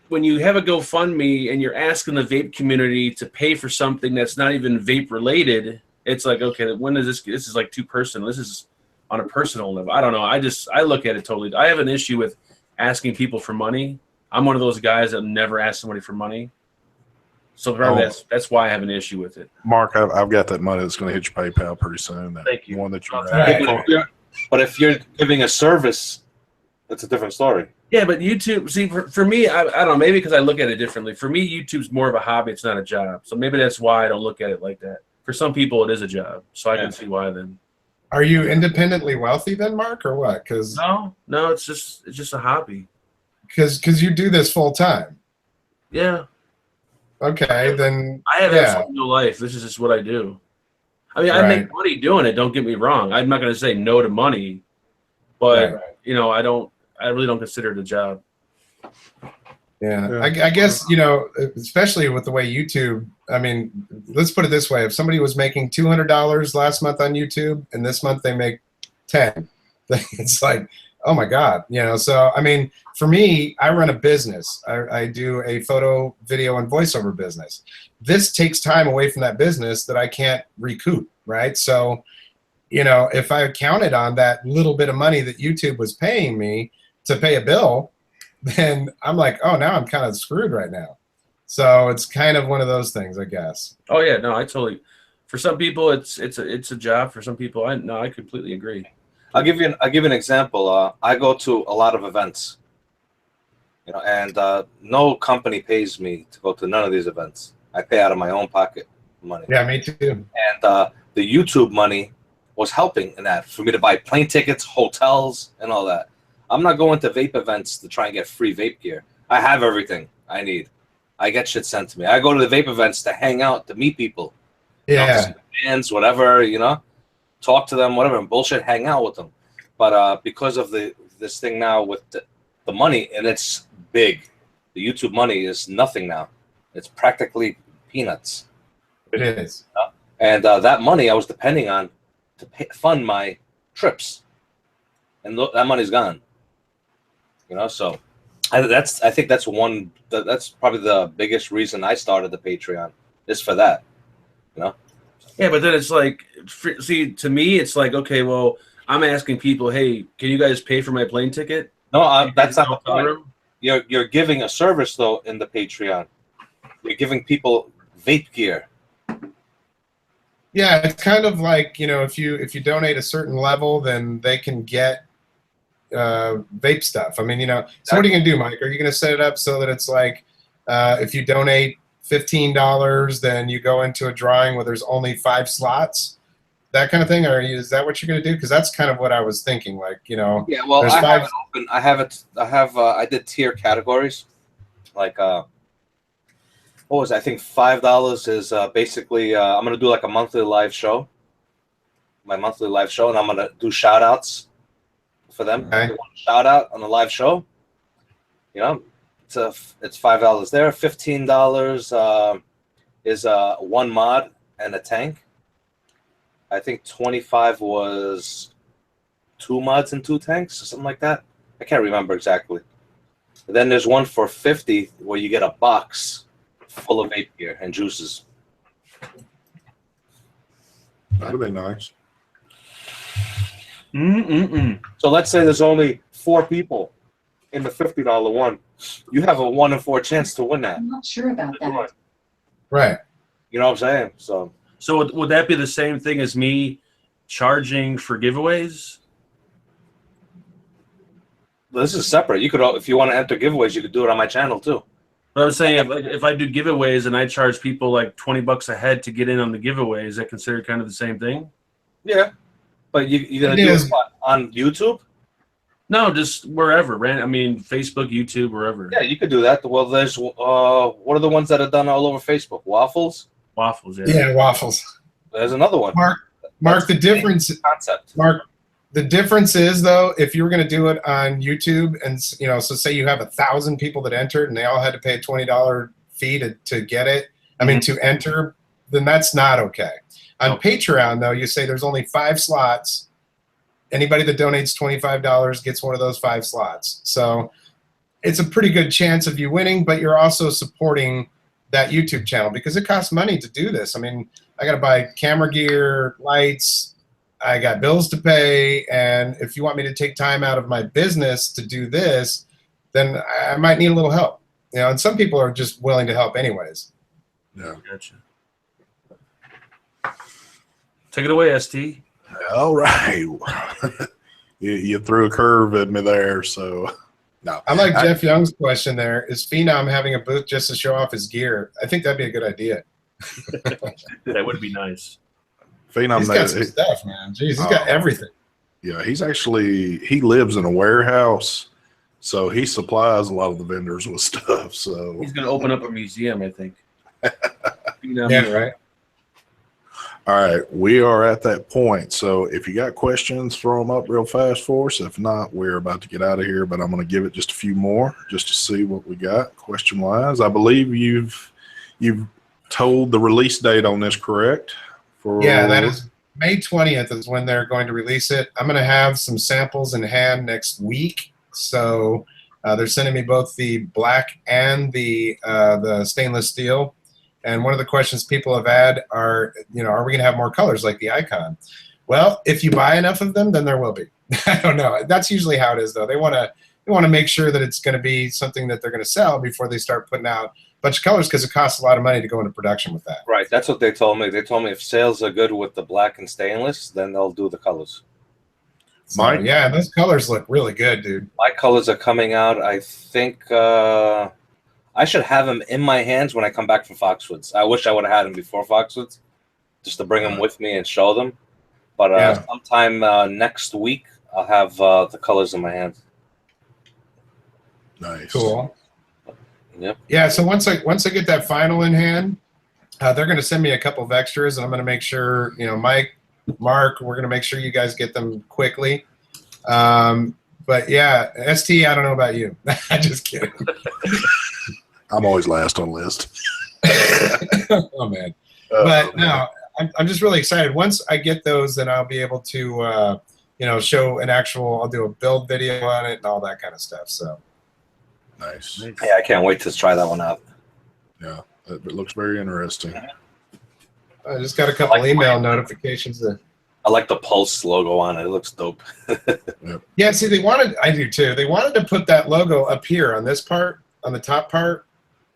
when you have a GoFundMe and you're asking the vape community to pay for something that's not even vape related. It's like, okay, when is this? This is like too personal. This is on a personal level. I don't know. I look at it totally. I have an issue with asking people for money. I'm one of those guys that never ask somebody for money. So probably that's why I have an issue with it. Mark, I've got that money that's going to hit your PayPal pretty soon. That Thank you. One that you're Right. But if you're giving a service, that's a different story. Yeah, but YouTube, see, for me, I don't know, maybe because I look at it differently. For me, YouTube's more of a hobby. It's not a job. So maybe that's why I don't look at it like that. For some people, it is a job. So I can see why then. Are you independently wealthy then, Mark, or what? Because no, it's just a hobby. Because you do this full time. Yeah. Okay, then I have absolutely no life. This is just what I do. I mean, I make money doing it. Don't get me wrong. I'm not going to say no to money, but you know, I really don't consider it a job. Yeah. I guess, you know, especially with the way YouTube, I mean, let's put it this way. If somebody was making $200 last month on YouTube and this month they make 10, it's like, oh my God, you know? So, I mean, for me, I run a business. I do a photo, video, and voiceover business. This takes time away from that business that I can't recoup, right? So, you know, if I counted on that little bit of money that YouTube was paying me to pay a bill, then I'm like, oh, now I'm kind of screwed right now. So it's kind of one of those things, I guess. Oh yeah, no, I totally. For some people, it's a job. For some people, I completely agree. I'll give you an example. I go to a lot of events, you know, and no company pays me to go to none of these events. I pay out of my own pocket money. Yeah, me too. And the YouTube money was helping in that for me to buy plane tickets, hotels, and all that. I'm not going to vape events to try and get free vape gear. I have everything I need. I get shit sent to me. I go to the vape events to hang out, to meet people. Yeah. You know, fans, whatever, you know, talk to them, whatever, and bullshit, hang out with them. But because of this thing now with the money, and it's big, the YouTube money is nothing now. It's practically peanuts. It is. And that money I was depending on to fund my trips. And that money's gone. You know, so I think that's probably the biggest reason I started the Patreon is for that. You know. Yeah, but then it's like, see, to me, it's like, okay, well, I'm asking people, hey, can you guys pay for my plane ticket? No, that's not the point. You're giving a service though in the Patreon. You're giving people vape gear. Yeah, it's kind of like, you know, if you donate a certain level, then they can get vape stuff. I mean, you know, so what are you gonna do, Mike? Are you gonna set it up so that it's like if you donate $15, then you go into a drawing where there's only 5 slots, that kind of thing? Or is that what you're gonna do? Because that's kind of what I was thinking. Like, you know, yeah. Well, I have it open. I did tier categories. Like, what was it? I think $5 is basically I'm gonna do like a monthly live show. My monthly live show, and I'm gonna do shout outs for them. Okay. They want a shout out on the live show. You know, it's $5 there. $15 is one mod and a tank. I think 25 was 2 mods and 2 tanks or something like that. I can't remember exactly. But then there's one for 50 where you get a box full of vape gear and juices. That'd be nice. So let's say there's only 4 people in the $50 one. You have a 1 in 4 chance to win that. I'm not sure about that. right. You know what I'm saying? So would that be the same thing as me charging for giveaways? This is separate. You could, if you want to enter giveaways, you could do it on my channel too. But I was saying, if I do giveaways and I charge people like $20 a head to get in on the giveaway, is that considered kind of the same thing? Yeah, but you're gonna do it what, on YouTube? No, just wherever. I mean, Facebook, YouTube, wherever. Yeah, you could do that. Well, there's what are the ones that are done all over Facebook? Waffles. Waffles. Yeah. Yeah, waffles. There's another one. Mark, the difference. Concept. Mark, the difference is though, if you were going to do it on YouTube, and so say you have 1,000 people that entered, and they all had to pay a $20 fee to get it. I mean, to enter, then that's not okay. On Patreon, though, you say there's only 5 slots. Anybody that donates $25 gets one of those 5 slots. So it's a pretty good chance of you winning, but you're also supporting that YouTube channel because it costs money to do this. I mean, I got to buy camera gear, lights, I got bills to pay, and if you want me to take time out of my business to do this, then I might need a little help. And some people are just willing to help anyways. Yeah. Gotcha. Take it away, ST. All right. you threw a curve at me there, so no. I like Jeff Young's question there. Is Phenom having a booth just to show off his gear? I think that'd be a good idea. That would be nice. Phenom, he's got some stuff, man. Jeez, he's got everything. Yeah, he lives in a warehouse, so he supplies a lot of the vendors with stuff. So he's going to open up a museum, I think. Yeah, right. All right, we are at that point. So if you got questions, throw them up real fast for us. If not, we're about to get out of here, but I'm going to give it just a few more just to see what we got question-wise. I believe you've told the release date on this, correct? Yeah, that is May 20th is when they're going to release it. I'm going to have some samples in hand next week. So they're sending me both the black and the stainless steel. And one of the questions people have had are we going to have more colors like the Icon? Well, if you buy enough of them, then there will be. I don't know. That's usually how it is, though. They want to make sure that it's going to be something that they're going to sell before they start putting out a bunch of colors because it costs a lot of money to go into production with that. Right. That's what they told me. They told me if sales are good with the black and stainless, then they'll do the colors. So, yeah, those colors look really good, dude. My colors are coming out. I think I should have them in my hands when I come back from Foxwoods. I wish I would have had them before Foxwoods, just to bring them with me and show them. But sometime next week, I'll have the colors in my hands. Nice. Cool. Yep. Yeah. So once I get that final in hand, they're going to send me a couple of extras, and I'm going to make sure Mike, Mark, we're going to make sure you guys get them quickly. But yeah, ST, I don't know about you. I'm just kidding. I'm always last on the list. Oh man. But no, I'm just really excited. Once I get those, then I'll be able to show an actual. I'll do a build video on it and all that kind of stuff. So. Nice. Yeah, I can't wait to try that one out. Yeah, it looks very interesting. I just got a couple email notifications. I like the Pulse logo on it. It looks dope. Yep. Yeah, see, I do too. They wanted to put that logo up here on this part, on the top part,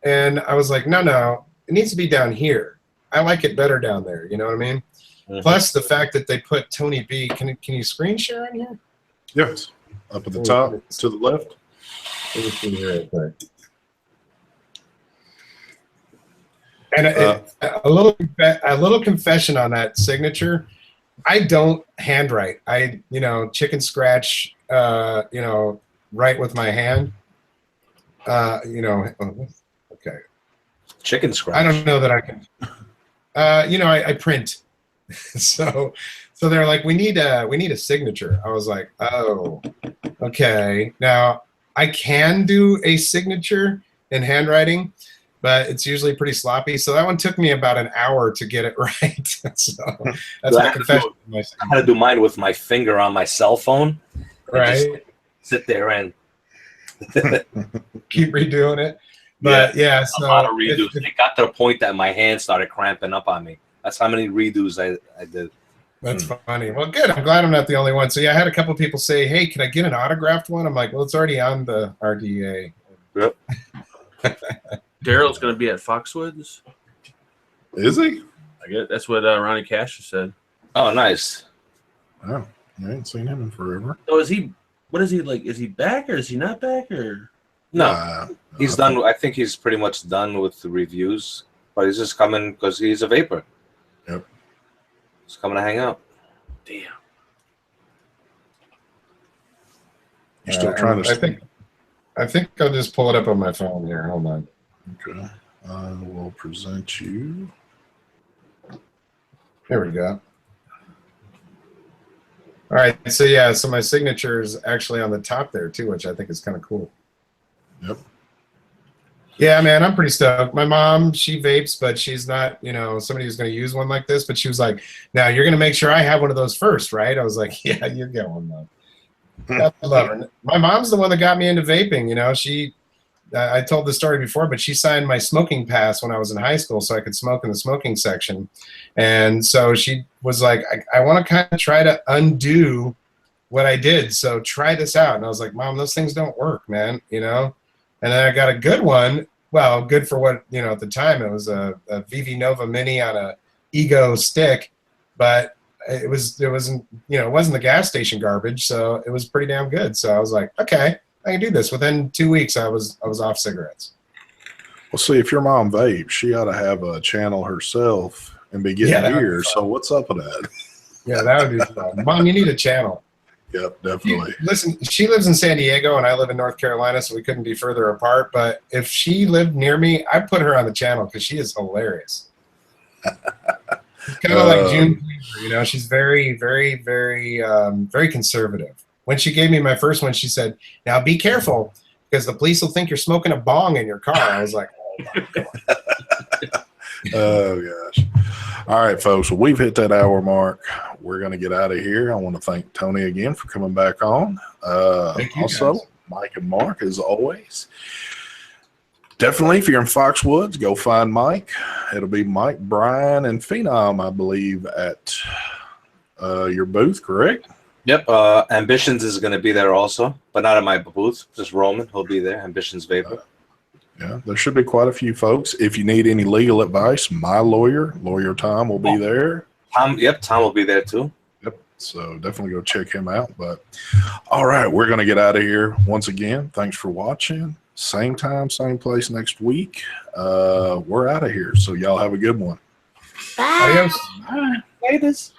and I was like, no, it needs to be down here. I like it better down there. You know what I mean? Mm-hmm. Plus the fact that they put Tony B. Can you screen share on here? Yes, up at the top to the left. And a little confession on that signature. I don't handwrite. I chicken scratch. Write with my hand. Okay. Chicken scratch. I don't know that I can. I print. So they're like, we need a signature. I was like, oh, okay. Now I can do a signature in handwriting, but it's usually pretty sloppy. So that one took me about an hour to get it right. So that's my confession. I had to do mine with my finger on my cell phone. Right. Sit there and keep redoing it. But yeah, so a lot of redos. It got to the point that my hand started cramping up on me. That's how many redos I did. That's funny. Well, good. I'm glad I'm not the only one. So yeah, I had a couple people say, "Hey, can I get an autographed one?" I'm like, "Well, it's already on the RDA." Yep. Daryl's going to be at Foxwoods. Is he? I guess that's what Ronnie Cash said. Oh, nice. Oh, I ain't seen him in forever. So is he what is he like? Is he back or is he not back or? No, he's done. I think he's pretty much done with the reviews, but he's just coming because he's a vapor. Yep. He's coming to hang out. Damn. You're still trying to. I think I'll just pull it up on my phone here. Hold on. Okay. I will present you. There we go. All right. So yeah, so my signature is actually on the top there too, which I think is kind of cool. Yep. Yeah, man, I'm pretty stoked. My mom, she vapes, but she's not, somebody who's going to use one like this. But she was like, "Now you're going to make sure I have one of those first, right?" I was like, "Yeah, you get one though." I love her. My mom's the one that got me into vaping. I told the story before, but she signed my smoking pass when I was in high school so I could smoke in the smoking section. And so she was like, I want to kind of try to undo what I did. So try this out. And I was like, Mom, those things don't work, man. And then I got a good one. Well, good for what, at the time it was a VV Nova Mini on a Ego stick, but it wasn't the gas station garbage. So it was pretty damn good. So I was like, okay, I can do this. Within 2 weeks, I was off cigarettes. Well, see, if your mom vapes, she ought to have a channel herself and be getting gear. So what's up with that? Yeah, that would be fun. Mom, you need a channel. Yep, definitely. Listen, she lives in San Diego and I live in North Carolina, so we couldn't be further apart. But if she lived near me, I'd put her on the channel because she is hilarious. Kind of like June Cleaver, she's very, very, very, very conservative. When she gave me my first one, she said, "Now be careful because the police will think you're smoking a bong in your car." I was like, "Oh my God." Oh gosh. All right, folks. Well, we've hit that hour mark. We're going to get out of here. I want to thank Tony again for coming back on. Thank you, also, guys. Mike and Mark, as always. Definitely, if you're in Foxwoods, go find Mike. It'll be Mike, Brian, and Phenom, I believe, at your booth, correct? Yep. Ambitions is going to be there also, but not at my booth. Just Roman. He'll be there. Ambitions Vapor. Yeah, there should be quite a few folks. If you need any legal advice, my lawyer Tom, will be there. Tom will be there too. Yep. So definitely go check him out. But all right, we're going to get out of here. Once again, thanks for watching. Same time, same place next week. We're out of here. So y'all have a good one. Adios. All right. Latest.